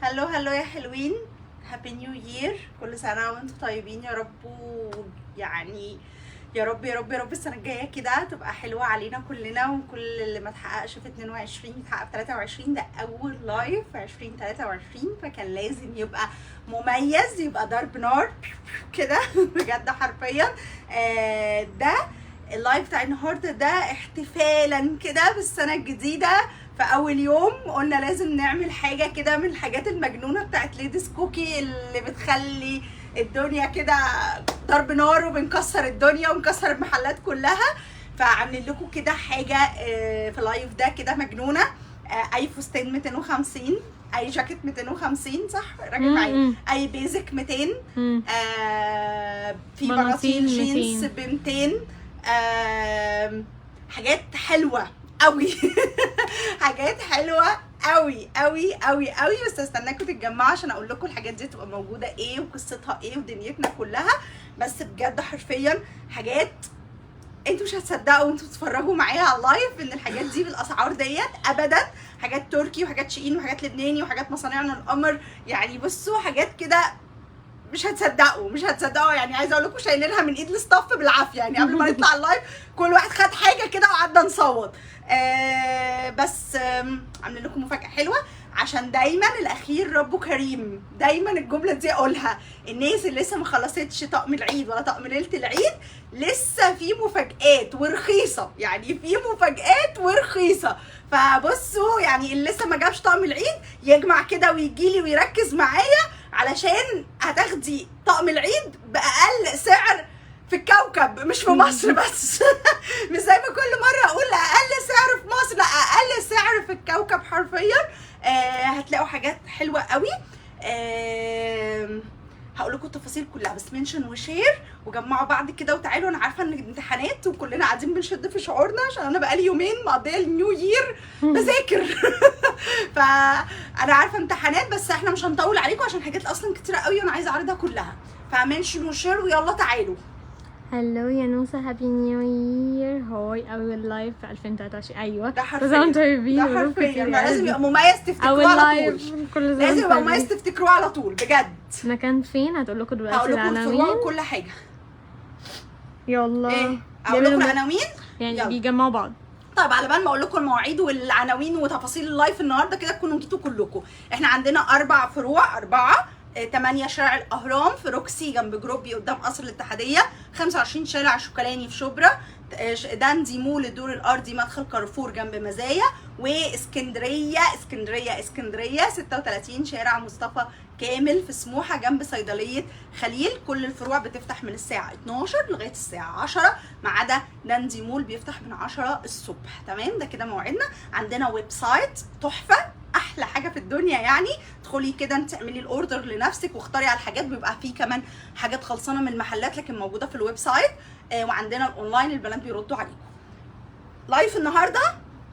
هلو هلو يا حلوين، هابي نيو يير. كل سنه وانتم طيبين يا رب. يعني يا رب يا رب يا رب السنه الجايه كده تبقى حلوه علينا كلنا، وكل اللي ما اتحققش في 22 يتحقق في 23. ده اول لايف في 2023، فكان لازم يبقى مميز، يبقى ضرب نار كده بجد حرفيا. ده اللايف بتاع النهارده ده احتفالا كده بالسنه الجديده. في اول يوم قلنا لازم نعمل حاجه كده من الحاجات المجنونه بتاعت ليديز كوكي اللي بتخلي الدنيا كده ضرب نار، وبنكسر الدنيا ونكسر المحلات كلها. فعاملين لكم كده حاجه في اللايف ده كده مجنونه. اي فستان 250، اي جاكيت 250 صح راجع معايا، اي بيزك 200، في بناطيل جينز ب 200، حاجات حلوه قوي حاجات حلوه قوي قوي قوي قوي. بس استناكم تتجمعوا عشان اقول لكم الحاجات دي تبقى موجوده ايه وقصتها ايه ودنيتنا كلها. بس بجد حرفيا حاجات انتوا مش هتصدقوا وانتوا تتفرجوا معايا على اللايف ان الحاجات دي بالاسعار ديت ابدا. حاجات تركي وحاجات شيئين وحاجات لبناني وحاجات مصانعنا القمر. يعني بصوا حاجات كده مش هتصدقوا يعني عايزه اقول لكم شايلينها من ايد الاستاف بالعافيه. يعني قبل ما نطلع اللايف كل واحد خد حاجه كده وقعدنا نصوت. بس عاملين لكم مفاجاه حلوه عشان دايما الاخير ربه كريم. دايما الجمله دي اقولها. الناس اللي لسه ما خلصتش طقم العيد ولا طقم ليله العيد لسه في مفاجآت ورخيصه. يعني في مفاجآت ورخيصه. فبصوا يعني اللي لسه ما جابش طقم العيد يجمع كده ويجي لي ويركز معايا، علشان هتاخدي طقم العيد باقل سعر في الكوكب، مش في مصر بس مش زي ما كل مره اقول اقل سعر في مصر، لا اقل سعر في الكوكب حرفيا. هتلاقوا حاجات حلوه قوي. هقول لكم التفاصيل كلها، بس منشن وشير وجمعوا بعض كده وتعالوا. انا عارفه ان الامتحانات وكلنا قاعدين بنشد في شعورنا عشان انا بقالي يومين مقضيه النيو يير بذاكر فانا عارفه امتحانات، بس احنا مش هنطول عليكم عشان حاجات اصلا كتيره قوي وانا عايزه اعرضها كلها. فمنشن وشير ويلا تعالوا. هلو يا نوسة، هابي نيو يير. هاي اول لايف في 2023. ايوه ده حرفيا لازم يبقى مميز تفتكروه على طول. لازم يبقى مميز تفتكروه على طول بجد. مكان فين هتقول لكم دلوقتي؟ هقول لكم العناوين كل حاجه. يلا ايه اقول لكم العناوين يعني يلا. بيجمعوا بعض. طيب على بال ما اقول لكم المواعيد والعناوين وتفاصيل اللايف النهارده كده تكونوا جيتوا كلكم. احنا عندنا 4 فروع، 8 شارع الاهرام في روكسي جنب جروبي قدام قصر الاتحاديه، 25 شارع شوكولاني في شبرا، داندي مول الدور الارضي مدخل كارفور جنب مزايا، واسكندريه 36 شارع مصطفى كامل في سموحه جنب صيدليه خليل. كل الفروع بتفتح من الساعه 12 لغايه الساعه 10 ما عدا داندي مول بيفتح من 10 الصبح. تمام ده كده موعدنا. عندنا ويب سايت تحفه، احلى حاجه في الدنيا. يعني ادخلي كده انت اعملي الاوردر لنفسك واختاري على الحاجات، بيبقى فيه كمان حاجات خلصانه من المحلات لكن موجوده في الويب سايت. وعندنا الاونلاين البنات بيردوا عليكم.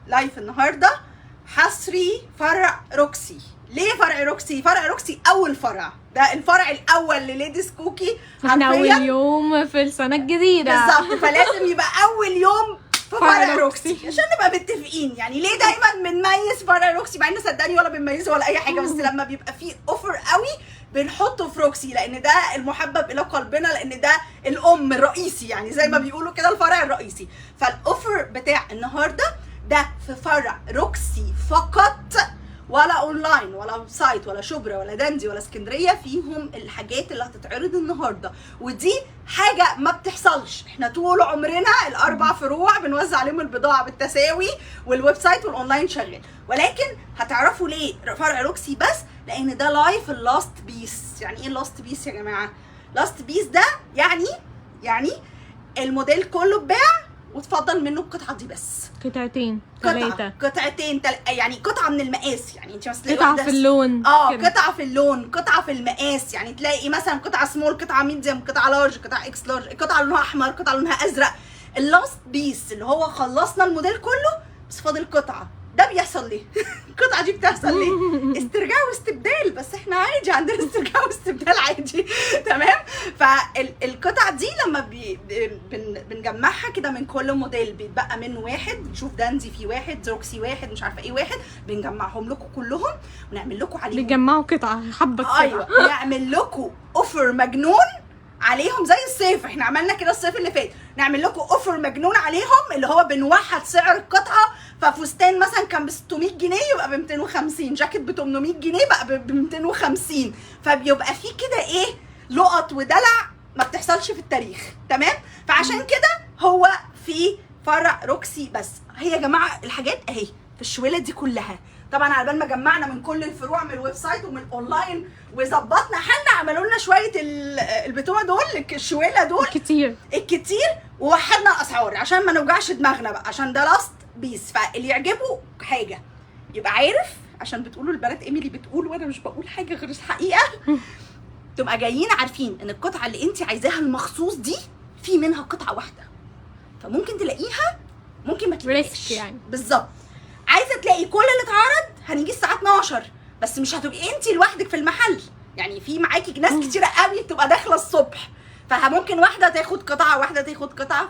لايف النهارده حصري فرع روكسي. ليه فرع روكسي؟ فرع روكسي اول فرع، ده الفرع الاول لليديز كوكي. احنا اول يوم في السنه الجديده بالظبط، فلازم يبقى اول يوم في فرع روكسي عشان نبقى متفقين. يعني ليه دايما بنميز فرع روكسي مع ان صدقني ولا بنميزه ولا اي حاجه، بس لما بيبقى فيه اوفر قوي بنحطه في روكسي لان ده المحبب الى قلبنا، لان ده الام الرئيسي يعني زي ما بيقولوا كده الفرع الرئيسي. فالاوفر بتاع النهارده ده في فرع روكسي فقط، ولا اونلاين ولا ويب سايت ولا شبرا ولا داندي ولا اسكندريه فيهم الحاجات اللي هتتعرض النهارده. ودي حاجه ما بتحصلش. احنا طول عمرنا ال4 فروع بنوزع عليهم البضاعه بالتساوي والويب سايت والاونلاين شغال، ولكن هتعرفوا ليه فرع روكسي بس؟ لان ده لايف اللاست بيس. يعني ايه اللاست بيس يا جماعه؟ لاست بيس ده يعني الموديل كله اتباع وتفضل منه القطعه دي بس، قطعتين 3 يعني قطعه من المقاس. يعني انت مثلا قطعه في اللون قطعه في اللون، قطعه في المقاس. يعني تلاقي مثلا قطعه سمول، قطعه ميديوم، قطعه لارج، قطعه اكس لارج، قطعه لونها احمر، قطعه لونها ازرق. اللاست بيس اللي هو خلصنا الموديل كله بس فاضل قطعه. ده بيحصل ليه؟ القطعه دي بتحصل ليه؟ استرجاع واستبدال. بس احنا عادي عندنا استرجاع واستبدال عادي تمام. فالقطع دي لما بنجمعها كده من كل موديل بيتبقى منه واحد، نشوف دانزي فيه واحد، روكسي واحد، مش عارفه ايه واحد، بنجمعهم لكم كلهم ونعمل لكم عليهم بيجمعوا قطعه حبه قطعه. ايوه نعمل لكم اوفر مجنون عليهم زي الصيف، احنا عملنا كده الصيف اللي فات، نعمل لكم اوفر مجنون عليهم اللي هو بنوحد سعر القطعه. ففستان مثلا كان ب 600 جنيه يبقى ب 250، جاكيت ب 800 جنيه بقى ب 250. فبيبقى في كده ايه لقط ودلع ما بتحصلش في التاريخ، تمام؟ فعشان كده هو في فرع روكسي بس. هي يا جماعه الحاجات اهي في الشويله دي كلها. طبعا على بال ما جمعنا من كل الفروع من الويب سايت ومن اونلاين وظبطنا حالنا، عملوا لنا شويه البتوع دول الشويله دول الكتير ووحدنا الاسعار عشان ما نوجعش دماغنا بقى، عشان ده لاست بيس. فاللي يعجبه حاجه يبقى عارف، عشان بتقولوا البنات ايميلي بتقول وانا مش بقول حاجه غير الحقيقه. تبقى جايين عارفين ان القطعه اللي انت عايزاها المخصوص دي في منها قطعه واحده، فممكن تلاقيها ممكن ما تلاقيش يعني. بالظبط. عايزه تلاقي كل اللي اتعرض هنيجي الساعه 12 بس مش هتبقي انت لوحدك في المحل، يعني في معاكي ناس كتيره قوي بتبقى داخله الصبح، فممكن واحده تاخد قطعه واحده تاخد قطعه.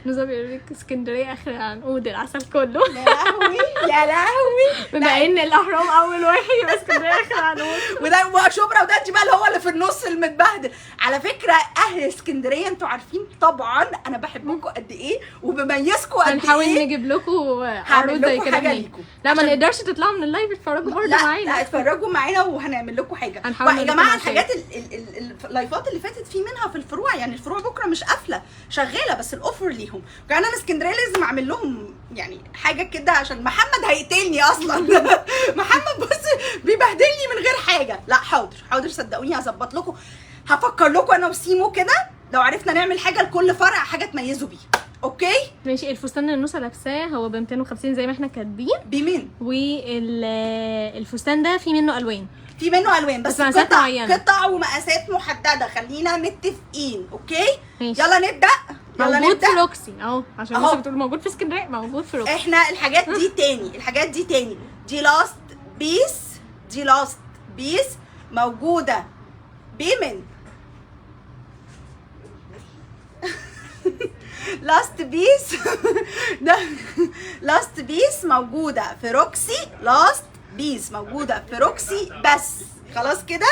نزار بيقول لك اسكندريه اخر عنقود العسل كله. يا لهوي يا لهوي، بما ان الاهرام اول واحد يبقى اسكندريه اخر عنقود، وده شبرا وده جبال هو اللي في النص المتبهدل. على فكره اهل اسكندريه انتوا عارفين طبعا انا بحبكم قد ايه وبميزكم قد ايه. هنحاول نجيب لكم عروض زي كده ليكم. لا ما نقدرش تطلعوا من اللايف اتفرجوا برضه معانا. لا اتفرجوا معانا وهنعمل لكم حاجه. يا جماعه الحاجات اللايفات اللي فاتت في منها في الفروع، يعني الفروع بكره مش قافله شغاله بس الاوفر ليهم. كمان انا اسكندريه لازم اعمل لهم يعني حاجه كده عشان محمد هيقتلني اصلا. محمد بص بيبهدلني من غير حاجه. لا حاضر صدقوني هظبط لكم، هفكر لكم انا وسيمو كده لو عرفنا نعمل حاجه لكل فرع حاجه تميزوا بيه. اوكي ماشي. الفستان اللي نوسه لابساه هو ب 250 زي ما احنا كاتبين. بمين؟ والفستان ده في منه الوان، في منه الوان بس مقاسات معينه، قطع ومقاسات محدده. خلينا متفقين. اوكي ماشي. يلا نبدا. موجود في روكسي اهو، عشان الناس بتقول موجود في اسكندريه، موجود في روكسي. احنا الحاجات دي تاني دي لاست بيس موجوده بمن لاست بيس موجوده في روكسي. لاست بيس موجوده في روكسي بس. خلاص كده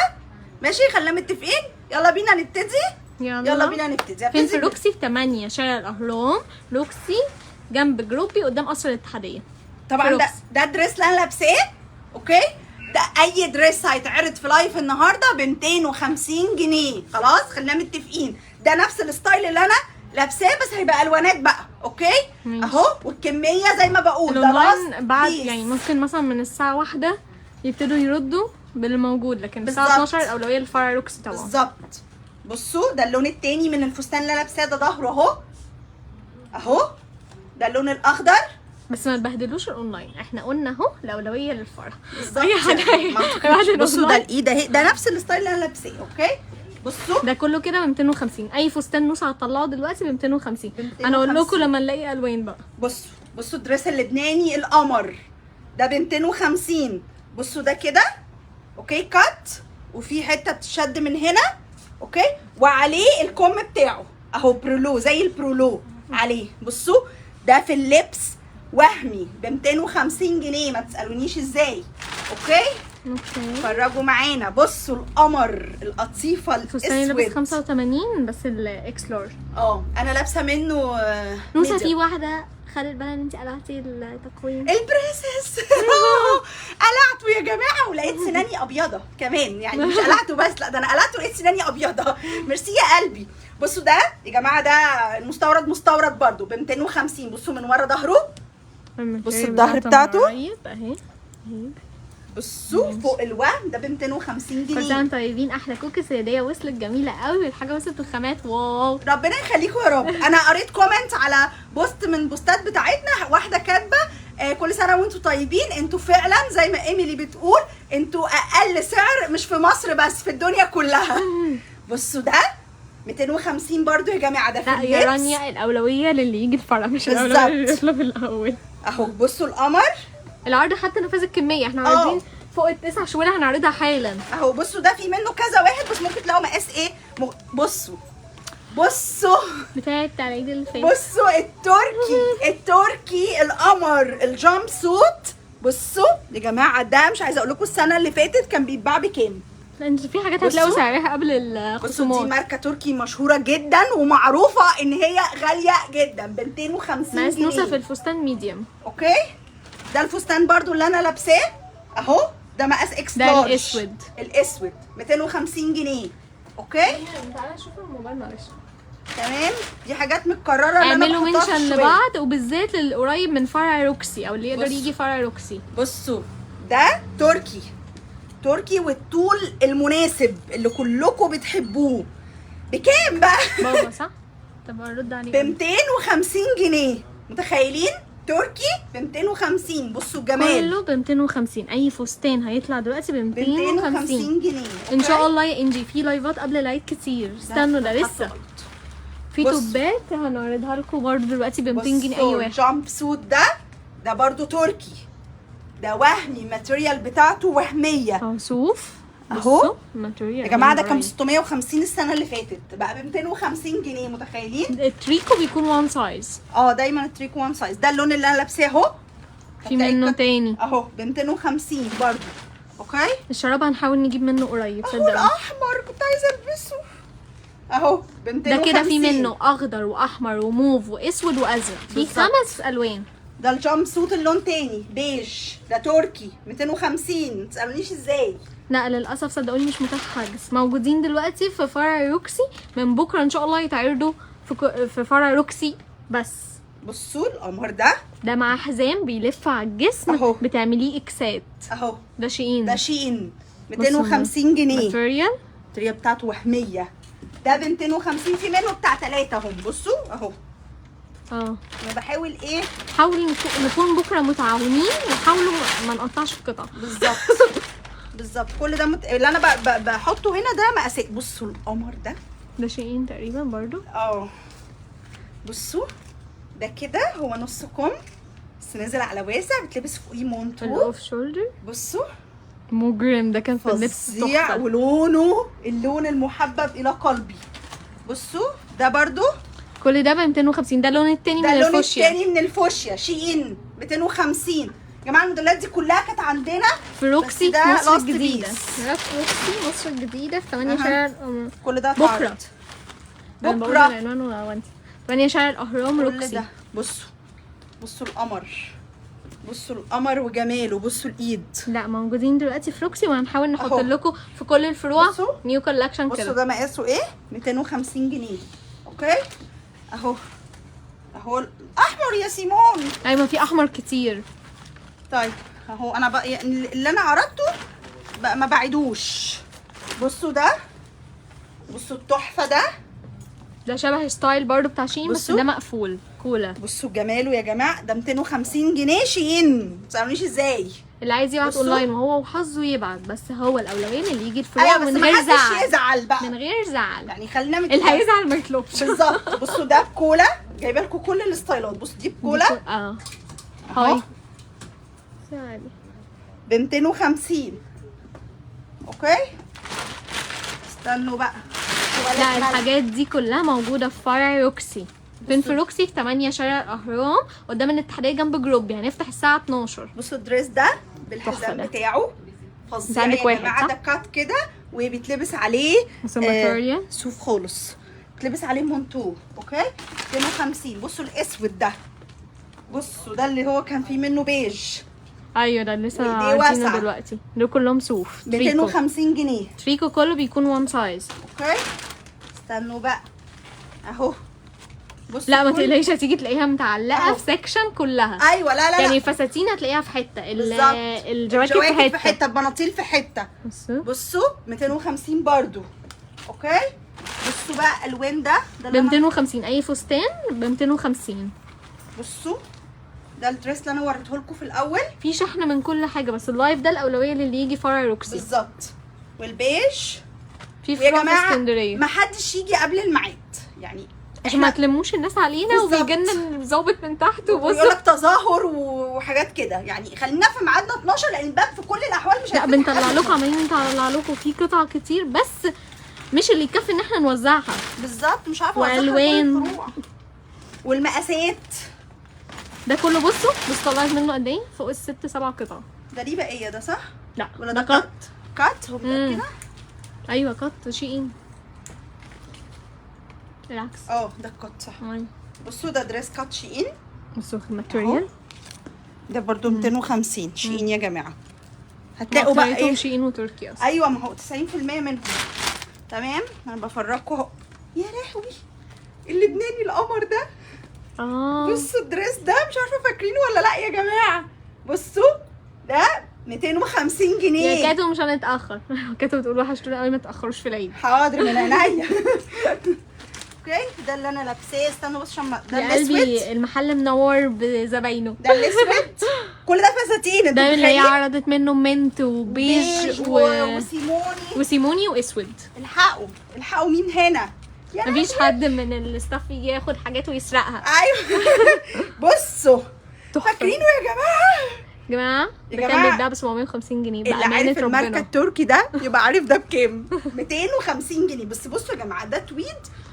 ماشي، خلينا متفقين. يلا بينا نبتدي. يلا بينا نبتدي. فين؟ في روكسي في 8 شارع الاهرام، روكسي جنب جروبي قدام قصر الاتحاديه. طبعا ده دريس اللي انا لابساه. اوكي ده اي دريس هيتعرض في لايف النهارده ب 250 جنيه. خلاص خلينا متفقين. ده نفس الستايل اللي انا لابساه بس هيبقى الوانات بقى. اوكي اهو، والكميه زي ما بقول ده اونلاين بعد يعني ممكن مثلا من الساعه 1 يبتدوا يردوا بالموجود، لكن الساعه 12 الاولويه للفرع روكسي طبعا. بالظبط. بصوا ده اللون التاني من الفستان اللي انا لابساه، ده ظهره اهو ده اللون الاخضر. بس ما تبهدلوش الاونلاين، احنا قلنا اهو الاولويه للفرع. بالظبط. بصوا ده الايد اهي، ده نفس الستايل اللي انا لابساه. اوكي بصوا ده كله كده ب 250. اي فستان نوسه هتطلعه دلوقتي ب 250. انا اقول لكم لما نلاقي الوان بقى. بصوا الدريس اللبناني القمر ده ب 250. بصوا ده كده اوكي كات، وفي حته تشد من هنا اوكي، وعليه الكم بتاعه اهو برولو زي البرولو عليه. بصوا ده في اللبس وهمي ب 250 جنيه، ما تسالونيش ازاي. اوكي اتفرجوا معانا. بصوا القمر القطيفه الفستان اللي لابس 85 بس الاكس لارج. انا لابسه منه نوسه. في واحده خدت بالها ان انت قلعتي التقويم البريسس. قلعته يا جماعه ولقيت سناني ابيضه كمان، يعني مش قلعته بس، لا ده انا قلعته ولقيت سناني ابيضه. ميرسي يا قلبي. بصوا ده يا جماعه ده مستورد برده ب 250. بصوا من ورا ظهره، بصوا الظهر بتاعته اهي. بصوا فوق الوهم ده ب 250 جنيه. كل سنه طيبين. احلى كوكيز هديه وصلت جميله قوي، الحاجه وصلت الخامات واو. ربنا يخليكم يا رب. انا قريت كومنت على بوست من البوستات بتاعتنا، واحده كاتبه كل سنه وانتم طيبين. انتوا فعلا زي ما ايميلي بتقول انتوا اقل سعر مش في مصر بس في الدنيا كلها. بصوا ده 250 برضو يا جماعه. ده في لا يا رانيا الاولويه للي يجي الفرع مش الاولويه للي يطلب الاول اهو. بصوا القمر العرض حتى نفذ الكميه. احنا عايزين فوق ال9 شوال هنعرضها حالا اهو. بصوا ده في منه كذا واحد، بس ممكن تلاقوا مقاس ايه بصوا بتاعت العيد اللي فات. بصوا التركي القمر الجامب سوت. بصوا يا جماعه، ده مش عايزه اقول لكم السنه اللي فاتت كان بيتباع بكام. لا انت في حاجات هتلاقوا سعرها قبل بصوا الخصومات. دي ماركه تركي مشهوره جدا ومعروفه ان هي غاليه جدا، ب 250 مقاس جنيه. نوسه في الفستان ميديوم. اوكي، ده الفستان برضو اللي انا لابساه اهو، ده مقاس اكس ده لارج. الاسود 250 جنيه. اوكي تعالى نشوف الموبايل معلش. تمام، دي حاجات متكرره اللي انا اعملوا بحطها في منشن الشوال. لبعض، وبالذات للقريب من فرع روكسي او اللي يقدر يجي فرع روكسي. بصوا ده تركي والطول المناسب اللي كلكم بتحبوه. بكام بقى؟ بابا صح؟ طب ارد عليك. ب 250 جنيه. متخيلين؟ تركي ب 250. بصوا الجمال، كله ب 250. اي فستان هيطلع دلوقتي ب 250 جنيه. ان شاء الله يا انجي. في لايفات قبل العيد كتير، استنوا ده لسه. في توبات هنعرضها لكم برضه دلوقتي ب 200 جنيه اي واحد. الجامب سوت ده برضو تركي، ده وهمي، الماتيريال بتاعته وهميه اهو صوف اهو ماتيريال يا جماعه. ده كان ب 650 السنه اللي فاتت، بقى ب 250 جنيه. متخيلين؟ التريكو بيكون وان سايز. دايما التريكو وان سايز. ده اللون اللي انا لابساه اهو، في منه تاني اهو ب 250 برضو. اوكي، الشراب هنحاول نجيب منه قريب. اهو صدقني الاحمر كنت عايزه البسه اهو ب 250. ده كده في منه اخضر واحمر وموف واسود وازرق، في 5 الوان. ده الجامب سوت اللون تاني بيج، ده تركي 250. ما تسالونيش ازاي. لا للاسف صدقوني مش متاح حجز. موجودين دلوقتي في فرع روكسي، من بكره ان شاء الله يتعرضوا في فرع روكسي بس. بصوا القمر ده مع حزام بيلف على الجسم أهو. بتعمليه اكسات. اهو ده شيء 250 جنيه. ماتيريال الطريقه بتاعته وهميه. ده ب 250. في منه بتاع 3 اهم. بصوا اهو. انا بحاول ايه، حاولوا نكون بكره متعاونين، وحاولوا ما نقطعش القطع. بالظبط كل ده اللي انا بحطه هنا ده مقاسات. بصوا القمر ده شيء تقريبا برضو. بصوا ده كده هو نص كم، بس نازل على واسع، بتلبس فوقيه مونتو الاوف شولدر. بصوا مجرم، ده كان في اللبس فظيع، تحفه. ولونه اللون المحبب الى قلبي. بصوا ده برضو كل ده ب 250. ده اللون التاني ده من اللون الفوشيا. التاني من الفوشيا، شيء 250. يا جماعه الموديلات دي كلها كانت عندنا في روكسي ده في مصر last الجديده. piece. ده في روكسي مصر الجديده في 8 شارع كل ده بكره. اتعرض. انا بقول العنوان وانت 8 شارع الاهرام كل روكسي. ده بصوا القمر وجماله. بصوا الايد. لا موجودين دلوقتي في روكسي، وهنحاول نحط أهو. لكم في كل الفروع بصوا. نيو كولكشن بصوا كده. ده مقاسه ايه، 250 جنيه. اوكي اهو الاحمر يا سيمون. ايوه في احمر كتير. طيب اهو انا بقى يعني اللي انا عرضته بقى ما بعيدوش. بصوا بصوا التحفه ده شبه ستايل برضو بتاع شين، بس بصوا. ده مقفول كولا. بصوا جماله يا جماعه. ده 250 جنيه شين. ما تسالونيش ازاي. اللي عايز يبعت بصوا. اونلاين وهو وحظه يبعت، بس هو الاولويه اللي يجي الفروع ايوه بس من ما غير حدش زعل. يزعل بقى، من غير زعل. يعني خلينا اللي هيزعل ما يطلبش. بالظبط. بصوا ده بكولا، جايبه لكم كل الستايلات. بصوا دي بكولا اه اهو هاي ب 250. اوكي استنوا بقى. لا الحاجات دي كلها موجوده في فرع روكسي. فين في روكسي؟ في 8 شارع الاهرام قدام الاتحاديه جنب جروب. هنفتح الساعه 12. بصوا الدريس ده بالحزام بتاعه فظيع عندك يا واحد جماعه. صح؟ ده كات كده وبيتلبس عليه ماتيريال صوف خالص، بيتلبس عليه مونتو. اوكي 250. بصوا الاسود بصوا ده اللي هو كان فيه منه بيج. ايوه ده لسه وإيديه عارفينه واسعة. دلوقتي. دول كلهم صوف. 250 جنيه. تريكو كله بيكون وان سايز. اوكي استنوا بقى اهو. بصوا لا ما تقلقيش، هتيجي تلاقيها متعلقه في سيكشن كلها. ايوه لا يعني الفساتين هتلاقيها في حته، بالظبط. الجواكت في حته، البناطيل في حته. بصوا بصوا 250 برضو. اوكي بصوا بقى الوان ده ب 250. اي فستان ب 250. بصوا ده الدريس اللي انا وريته لكم في الاول. في شحن من كل حاجه، بس اللايف ده الاولويه للي يجي فرع روكسي. بالظبط. والبيج في يا فروع في جماعه اسكندريه. ما حدش يجي قبل الميعاد، يعني عشان ما تلموش الناس علينا بالظبط. وبيجينا الظابط من تحت ويقول وبص. لك تظاهر وحاجات كده، يعني خلينا في ميعادنا 12 لان الباب في كل الاحوال مش لا هيفتح بنطلع قبل لكم، عمالين نطلع لكم في قطع كتير بس مش اللي يكفي ان احنا نوزعها. بالظبط، مش عارفه والوان. والمقاسات ده كله بصوا طلعت منه قد ايه؟ فوق الست 7 قطع. ده ليه بقيه ده صح؟ لا ولا ده ده قط. كات هو بيبقى كده. ايوه قط شيء العكس. ده الكات صح. أيوة. بصوا ده دريس كات شيئين، بصوا الماتيريال ده برضو 250 شيئين يا جماعه. هتلاقوا بقى ايه ايه؟ شيئين وتركي اصلا. ايوه ما هو 90% منهم. تمام، انا بفرجكم اهو. يا لهوي اللبناني القمر ده. بصوا الدريس ده مش عارفه فاكرينه ولا لا يا جماعه. بصوا ده 250 جنيه. يا كاتو مش هنتاخر. كاتو بتقول وحشتونا قوي ما تاخروش في العيد. حاضر من عينيا. اوكي ده اللي انا لابساه. استنوا بس عشان ده يا قلبي الاسود. المحل منور بزباينه. ده الاسود. كل ده فساتين. ده اللي هي عرضت منه منت وبيج وسيموني وسيموني واسود. الحقوا مين هنا؟ مفيش حد من الستاف يجي ياخد حاجات ويسرقها. ايوه. بصوا فاكرينه يا جماعه؟ ده كان بيتباع ب 750 جنيه. اللي عارف الماركه التركي ده يبقى عارف ده بكام. 250 جنيه بس. بصوا يا جماعه ده تويد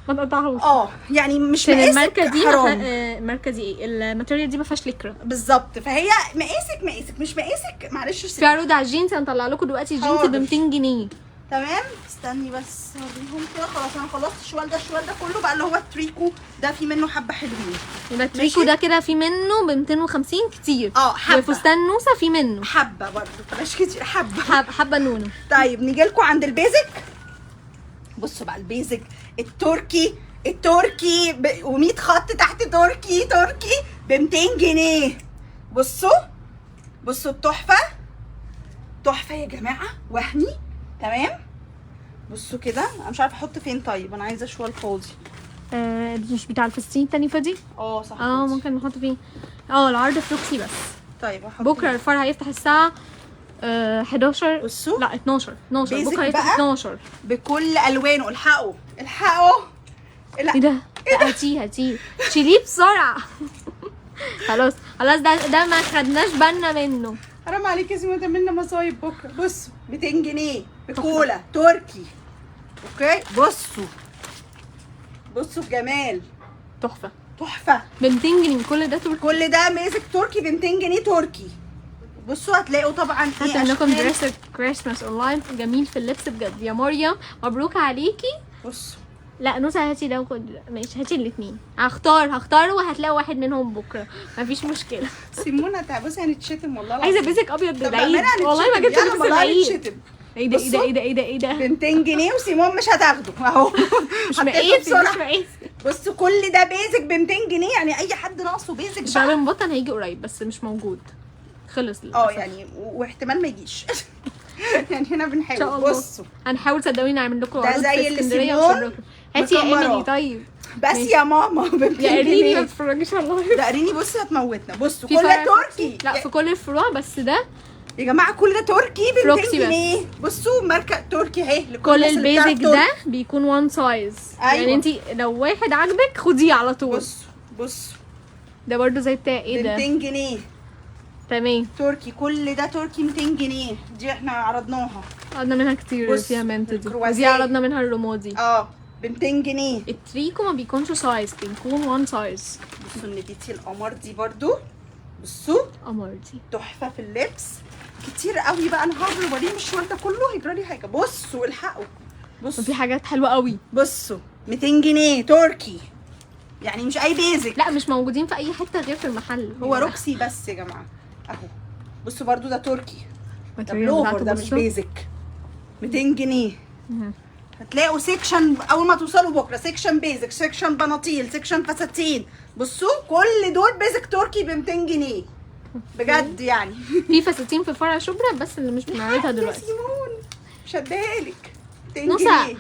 ما تقطعهوش. يعني مش عشان مقاسك الماركه دي حرام. الماركه دي ايه؟ الماتيريال دي ما فيهاش لكرة بالظبط، فهي مقاسك مش مقاسك. معلش في عروض على الجينز هنطلع لكم دلوقتي الجينز ب 200 جنيه. تمام استني بس اوريهم كده. خلاص انا خلصت الشوال ده كله بقى اللي هو التريكو ده. في منه حبه حلوين. يبقى التريكو ده كده في منه ب 250 كتير. حبه. وفستان نوسه في منه حبه برضه بلاش كتير. حبه نونو. طيب نيجي لكم عند البيزك. بصوا بقى البيزك التركي و100 خط تحت تركي ب 200 جنيه. بصوا التحفه يا جماعه وهمي. تمام بصوا كده. انا مش عارفه احط فين. طيب انا عايزه شوال فاضي. دي مش بتاع الفساتين التانية دي؟ صح. ممكن نحط فيه. العرض في روكسي بس. طيب هحط بكره الفرع هيفتح الساعه 11. بصوا لا 12 بكره هيفتح 12 بكل الوانه. الحقوا ايه ده؟ هاتيه شيليه بسرعه. خلاص ده ما خدناش بالنا منه. حرام عليك يا سيما تعملنا مصايب بكره. بصوا 200 جنيه بكولا تركي. اوكي بصوا الجمال. تحفه ب 200 جنيه. كل ده تركي. كل ده ميزك تركي ب 200 جنيه تركي. بصوا هتلاقوا طبعا هات لكم دريس كريسماس اونلاين جميل في اللبس بجد يا مريم. مبروك عليكي. بصوا لا نوسة هاتي ده ماشي. هاتي الاثنين. هختار وهتلاقوا واحد منهم بكره مفيش مشكله. سيمونه بصي هنتشتم والله العظيم. عايزه بيزك ابيض للعيد والله ما جبت لبس العيد. ايه ده ب 200 جنيه وسيمون مش هتاخده اهو. مش مقاس. بصوا كل ده بيزك ب 200 جنيه. يعني اي حد ناقصه بيزك شعب المبطن هيجي قريب بس مش موجود. خلص يعني واحتمال ما يجيش. يعني هنا بنحاول. بصوا هنحاول صدقوني نعمل لكم ده عروض زي في اسكندريه وشبرا. هاتي يا ايميلي. طيب بس يا ماما يا قريني ما تتفرجيش والله. ده قريني بصي هتموتنا. بصوا كل ده تركي. لا في كل الفروع بس ده يا جماعه كل ده تركي ب 200 جنيه. بصوا ماركه تركي اهي. كل البيزك ده بيكون وان سايز. يعني انت لو واحد عاجبك خديه على طول. بصوا ده برضو زي بتاع ايه ده 200 جنيه تمام تركي. كل ده تركي 200 جنيه. دي احنا عرضناها منها كتير. فيها منت دي عرضنا منها الرمادي ب 200 جنيه. التريكو ما بيكونش سايز بيكون وان سايز. بصوا النبيتي القمر دي برضو. بصوا قمر دي تحفه في اللبس كتير قوي. بقى انا هعمل اوريهم الشوال ده كله هيجرى لي حاجه. بصوا الحقوا. بصوا في حاجات حلوه قوي. بصوا 200 جنيه تركي. يعني مش اي بيزك. لا مش موجودين في اي حته غير في المحل. هو روكسي بس يا جماعه اهو. بصوا برضو ده تركي. ده بلوفر ده مش بيزك. 200 جنيه. هتلاقوا سيكشن اول ما توصلوا بكره. سيكشن بيزك، سيكشن بناطيل، سيكشن فساتين. بصوا كل دول بيزك تركي ب 200 جنيه بجد. يعني في فساتين في فرع شبرا بس اللي مش بنعرضها دلوقتي. شدها لك 200 جنيه.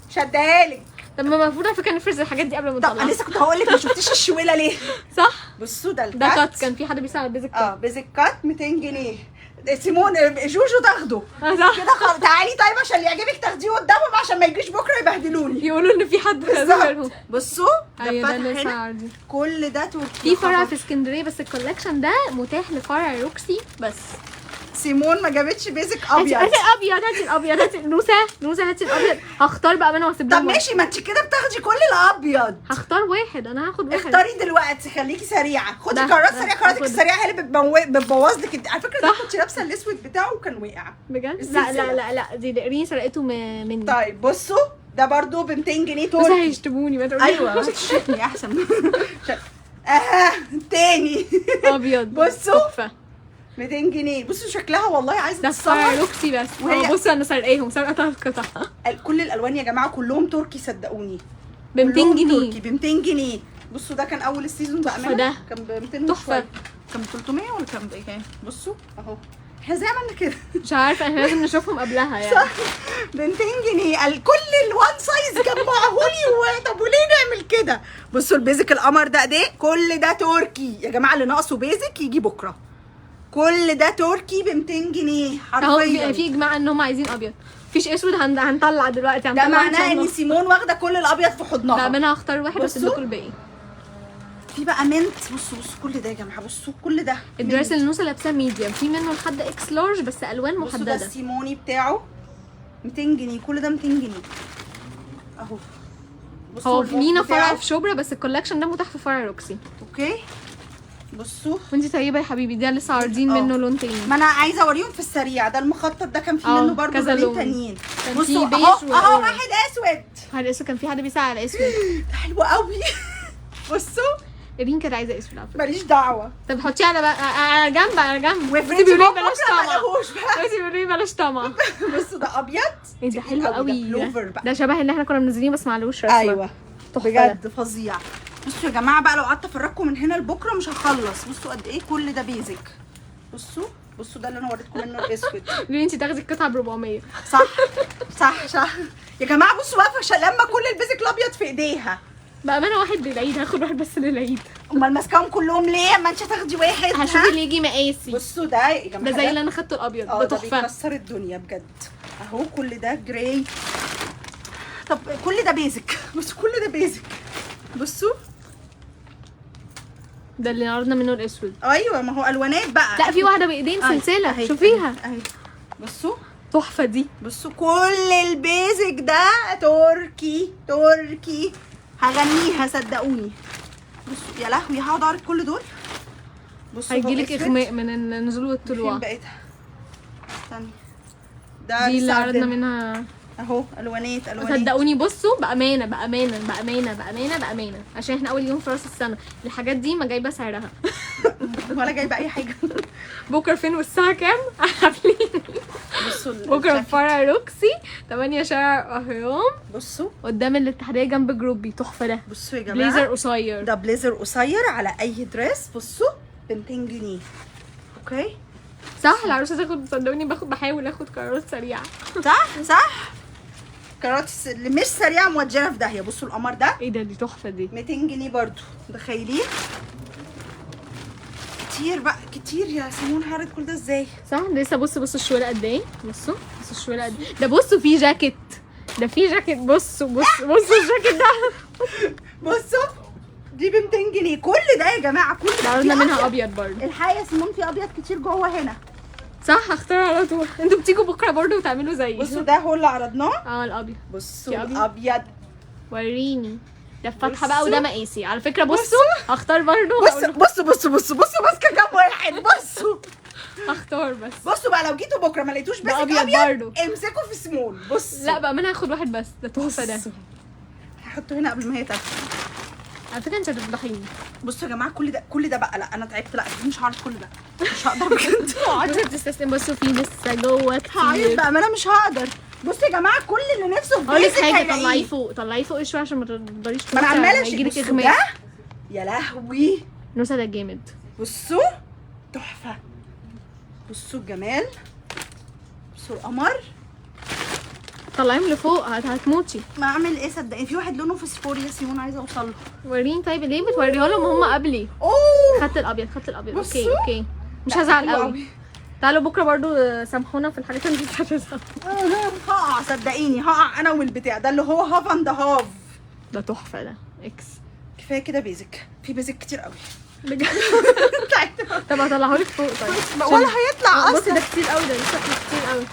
شدها لك. طب ما المفروض على فكره نفرز الحاجات دي قبل ما نطلعها. طب انا لسه كنت هقول لك ما شفتيش الشويله ليه؟ صح. بصوا ده كات. كان في حد بيسال بيزك كات. بيزك كات 200 جنيه. سيمون جوجو تاخده صح كده خلاص. تعالي طيب عشان اللي يعجبك تاخديه قدامهم عشان ما يجيش بكره يبهدلوني. يقولوا ان في حد غيرهم. بصوا ايوه ده ده اللي فاتح هنا عادي. كل ده تركي. في فرع في اسكندريه بس الكولكشن ده متاح لفرع روكسي بس. سيمون ما جابتش بيزك هاتي ابيض. الابيض، هاتي الابيض، هاتي نوسه هاتي الابيض. هختار بقى انا واسيب طب لهم ماشي، ما انت كده بتاخدي كل الابيض. هختار واحد، انا هاخد واحد. اختاري دلوقتي، خليكي سريعه، خدي ده- قرارات ده سريعه. قراراتك هاخد. السريعه هي اللي بتبوظ لك انت. على فكره ده صح. كنت لابسه الاسود بتاعه وكان وقع. بجد؟ لا السلسلة. لا لا لا دي ريني سرقته مني. طيب بصوا ده برضو ب 200 جنيه بس تركي. هيشتموني ما تقوليش. ايوه بس تشتمني احسن. تاني ابيض بصوا. تحفه. 200 جنيه. بصوا شكلها والله عايزه ده فرع تتصور. روكسي بس. وهي- بصوا انا سرقاهم، سرقه 3 قطع كل الالوان يا جماعه كلهم تركي صدقوني. ب 200 كلهم جنيه. تركي ب 200 جنيه. بصوا ده كان اول السيزون بقى تحفة ده. كان ب 200 تحفة. وشوية. كان ب 300 ولا كان بايه كان؟ بصوا اهو احنا زي عملنا كده. مش عارفه احنا لازم نشوفهم قبلها يعني. صح ب 200 جنيه. كل الوان سايز جمعهولي. طب وليه نعمل كده؟ بصوا البيزك القمر ده كل ده تركي يا جماعه. اللي ناقصه بيزك يجي بكره. كل ده تركي ب 200 جنيه اهو حرفيا. في اجماع ان هم عايزين ابيض. مفيش اسود هنطلع دلوقتي. ده هنطلع إن شاء معناه ان الله. سيمون واخده كل الابيض في حضنها. بقى انا هختار واحد بصوا. واسيب لكم الباقي. في بقى منت. بصوا كل ده يا جماعه. بصوا كل ده الدرس منت. اللي نوسه لابساه ميديم، في منه لحد اكس لارج بس الوان بصوا ده محدده. السيموني بتاعه 200 جنيه. كل ده 200 جنيه اهو. بصوا هو البوك لينا فرع بتاعه. في شبرا بس الكولكشن ده متاح في فرع روكسي. اوكي بصوا. وانتي طيبه يا حبيبي، ده لسه عارضين منه لون تاني. ما انا عايزه اوريهم في السريع. ده المخطط ده كان فيه منه برضه كذا لونين لون. تانيين. كان بصوا فيه بيج اهو وأورنج. واحد اسود. على الاسود كان في حد بيسأل على اسود. ده حلو قوي. بصوا رين كانت عايزه اسود على فكره. ماليش دعوه. طب حطيه على على جنب على جنب. وافرضي بيقولوا لي بكره بلاش ما طمع. لقوش بقى. انتي بيقولوا لي بلاش طمع. بصوا ده ابيض. ايه ده حلو قوي. ده بلوفر بقى. ده شبه اللي احنا كنا منزلينه بس معلوش رسمه. ايوه تحفة. بجد فظيع. بصوا يا جماعه بقى لو قعدت افرجكم من هنا لبكره مش هخلص. بصوا قد ايه كل ده بيزك. بصوا ده اللي انا وريتكم منه الاسود. ليه انتي تاخدي القطعه ب 400؟ صح يا جماعه. بصوا بقى لما كل البيزك الابيض في ايديها. بقى انا واحد للعيد، هاخد واحد بس للعيد. امال ماسكاهم كلهم ليه؟ اما انت هتاخدي واحد. هشوف اللي يجي مقاسي. بصوا ده يا جماعه ده زي اللي انا خدته الابيض ده ده تحفه. بيكسر الدنيا بجد. اهو كل ده جراي. طب كل ده بيزك. بصوا كل ده بيزك. بصوا ده اللي عرضنا منه الاسود. ايوه ما هو الوانات بقى. لا في واحده بايدين سلسله أهي. شوفيها. اهي بصوا. تحفه دي. بصوا كل البيزك ده تركي. هغنيها صدقوني. بصوا يا لهوي هقعد اعرض كل دول. بصوا هيجيلك هو أسود. اغماء من النزول والطلوع. فين بقيتها؟ استني ده دي اللي لسه عرضنا عندنا. منها. اهو الوانات صدقوني بصوا بامانه عشان احنا اول يوم في راس السنه الحاجات دي ما جايبه سعرها. ولا جايبه اي حاجه. بكره فين والساعه كام؟ قابليني بصوا بكره في فرع روكسي 8 شارع اهرام بصوا قدام الاتحاديه جنب جروبي. تحفه ده. بصوا يا جماعه بليزر قصير. ده بليزر قصير على اي دريس. بصوا ب 200 جنيه. اوكي صح العروسه تاخد. صدقوني بحاول اخد قرارات سريعه. صح قرارات اللي مش سريعه موجهه في داهيه. بصوا القمر ده ايه ده؟ دي تحفه دي. 200 جنيه برضو. متخيلين؟ كتير بقى كتير يا سيمون. هعرض كل ده ازاي؟ صح لسه. بصوا الشوالة قد ايه. بصوا الشوالة قد ايه. ده بصوا في جاكيت. ده في جاكيت. بصوا الجاكيت ده. بصوا دي ب 200 جنيه. كل ده يا جماعه كل ده ده عرضنا في منها أبيض. ابيض برضه. الحقيقه يا سيمون في ابيض كتير جوه هنا. صح هختار على طول. انتوا بتيجوا بكره برضه وتعملوا زيي. بصوا ده هو اللي عرضناه. الابيض. بصوا في أبيض؟ الابيض. وريني ده فاتحه بصوا. بقى وده مقاسي على فكره. بصوا هختار برضه. بصوا ماسكه كام واحد. بصوا هختار بس. بصوا بقى لو جيتوا بكره ما لقيتوش ده بس أبيض برضو. امسكوا في سمول. بصوا لا بقى ما انا هاخد واحد بس. ده تحفه ده. بصوا. هحطه هنا قبل ما هي تاكل. على فكره انت هتفضحيني. بصوا يا جماعه كل ده بقى. لا انا تعبت. لا مش هعرض كل ده. مش هقدر بجد. انت بتستسلم. بصوا في لسه جوه هعيط كتير. بقى. ما انا مش هقدر. بصوا يا جماعه كل اللي نفسه في اقول لك بيزك حاجه، هيلاقيه. طلعيه فوق شويه عشان ما تقدريش ما انا عماله اشيل. يجيلك بصوا اغماء. ده يا لهوي. نوسه ده جامد. بصوا تحفه. بصوا الجمال. بصوا القمر. طلعيهم لفوق هتموتي. ما اعمل ايه صدقني. في واحد لونه فسفوري يا سيمون عايزه اوصل له. وريني طيب. ليه بتوريها لهم هم قبلي؟ اوه خدت الابيض. اوكي بصوا. مش هزعل حلو قوي. تعالوا بكره برضو سامحونا في الحاجات اللي مش هتظهر. هقع صدقيني، هقع انا والبتاع ده اللي هو هاف اند هاف. ده تحفه ده اكس. كفايه كده بيزك، في بيزك كتير قوي بجد. تعبت. طب هطلعهولك فوق طيب. ولا هيطلع بصي اصلا. ده كتير قوي، ده لسه كتير قوي.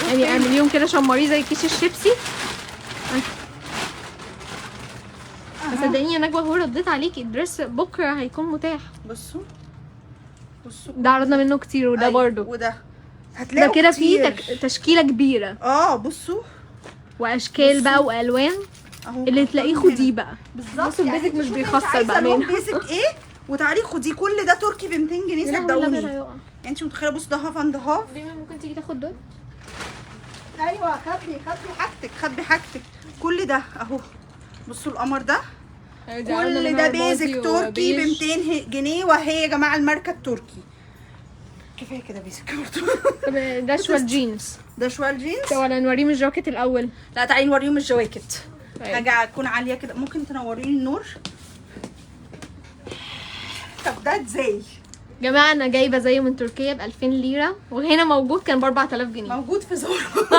يعني اعمليهم كده شمريه زي كيس الشيبسي. بس صدقيني يا نجوى، هو رديت عليكي الدرس بكره هيكون متاح. بصوا بصوا ده عرضنا منه كتير، وده أيوة، برضو وده ده هتلاقوا كده فيه كتير. تشكيله كبيره بصوا واشكال بقى والوان. اهو اللي تلاقيه خديه بقى. بالظبط. بصوا البيزك انت مش شوفي انت بيخسر عايزة لون بامانه. بيزك ايه وتعالي خديه. كل ده تركي ب 200 جنيه صدقوني. يعني انت متخيله؟ بصوا ده هاف اند هاف. ممكن تيجي تاخد دول. ايوه خبي حاجتك، خبي حاجتك. كل ده اهو. بصوا القمر ده كل ده بيزك تركي ب 200 جنيه وهي يا جماعه الماركه التركي. كفايه كده بيزك برضه. طب ده شوال جينز. ده شوال جينز. ولا نوريهم الجاكيت الاول؟ لا تعالي نوريهم الجواكت. أيوة. حاجه تكون عاليه كده. ممكن تنوريني النور؟ طب ده ازاي؟ جماعه انا جايبه زيه من تركيا ب 2000 ليره، وهنا موجود كان ب 4000 جنيه. موجود في زارا.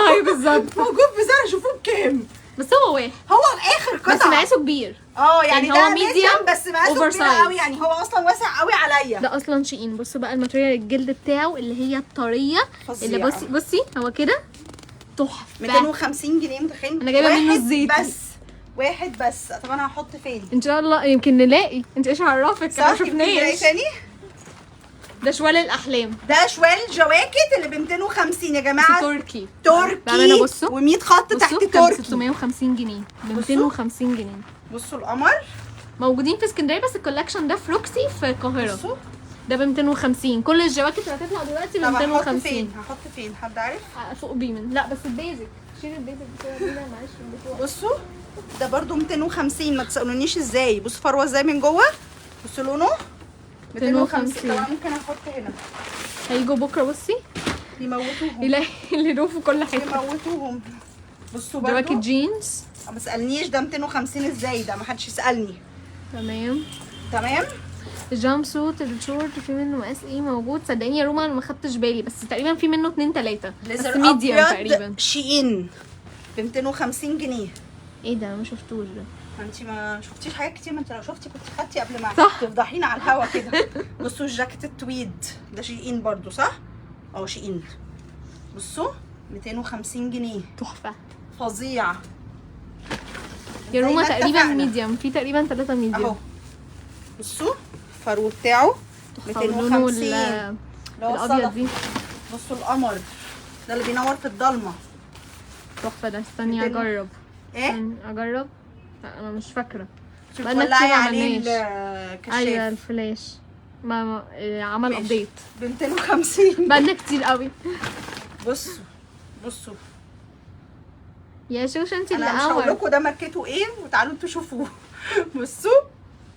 ايوه بالظبط. موجود في زارا. شوفوه بكام؟ بس هو واحد، هو اخر قطعه بس مقاسه كبير. يعني هو ده medium بس مقاسه كبير oversize. قوي. يعني هو اصلا واسع قوي عليا. ده اصلا شيء. بصوا بقى الماتريال الجلد بتاعه اللي هي الطريه. فظيع. اللي بصي هو كده تحفه. 250 جنيه متخيلين؟ انا جايبه منه واحد الزيت بس. واحد بس. طب انا هحط فين؟ ان شاء الله يمكن نلاقي. انت ايش عرفك؟ صح. انا يمكن نلاقي شفناش. تاني. ده شوال الاحلام. ده شوال جواكت اللي ب 250 يا جماعه. تركي. تركي. بأمانة بصوا. و100 خط تحت بصوا كان ب تركي. 650 جنيه ب 250 جنيه. بصوا القمر. موجودين في اسكندريه، بس الكولكشن ده في روكسي في القاهره. بصوا ده ب 250. كل الجواكت اللي هتطلع دلوقتي ب طب هحط 250. فين؟ هحط فين؟ حد عارف؟ فوق بيمن. لا بس البيزك، شيل البيزك بتاعه دي. لا معلش البتوع. بصوا ده برضو 250. ما تسالونيش ازاي. بصوا فروه ازاي من جوه. بصوا لونه 250. طب انا ممكن احط هنا. هيجوا بكره بصي يموتوهم. يلاقي اللي في كل حته. يموتوهم. بصوا برضو. جواكت جينز. ما تسالنيش ده 250 ازاي. ده ما حدش يسالني. تمام. تمام. الجامب سوت الشورت في منه مقاس ايه موجود؟ صدقيني يا روما انا ما خدتش بالي، بس تقريبا في منه 2 3 بس ليزر ميديوم ابيض تقريبا. شيئين ب 250 جنيه. ايه ده؟ انا ما شفتوش ده. ما انت ما شفتيش حاجات كتير. ما انت لو شفتي كنت خدتي قبل ما صح. تفضحينا على الهوا كده. بصوا الجاكيت التويد ده شيئين برضو صح؟ شيئين. بصوا 250 جنيه. تحفه فظيع. يا روما. زي ما تقريبا اتفقنا. ميديوم، في تقريبا 3 اهو. ميديوم. بصوا الفرو بتاعه 250 اللي اللي هو الابيض الصدف. دي بصوا القمر ده اللي بينور في الضلمه. تحفه. ده استني 200. اجرب. ايه؟ استني اجرب. لا انا مش فاكره. شوفي بقالنا ولعي كتير ما عليه عملناش. الكشاف. ايوه الفلاش ما عمل ماشي. ابديت. ب 250. بقالنا كتير قوي. بصوا يا شوش انت اللي انا مش هقول قمر. لكم ده ماركته ايه وتعالوا انتوا شوفوه. بصوا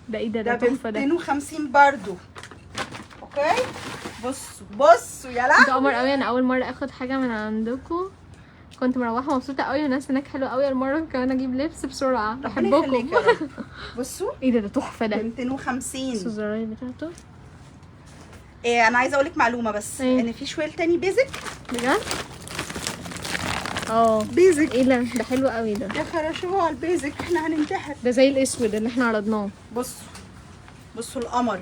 ده ايه ده؟ ده ده ب تحفه ده. 250 برضو. اوكي. بصوا يا انت لهوي. قمر قوي. انا اول مره اخد حاجه من عندكم، كنت مروحه مبسوطه قوي، والناس هناك حلوه قوي. المره كمان اجيب لبس بسرعه. ربنا بحبكم. يخليك يا رب. بصوا ايه ده؟ ده تحفه ب ده. 250. بصوا الزراير بتاعته. انا عايزه اقول لك معلومه بس ايه؟ ان في شويل تاني بيزك. بجد؟ بيزك. ايه ده حلو قوي ده. يا خراشي هو البيزك. احنا هننتحر. ده زي الاسود اللي احنا عرضناه. بصوا القمر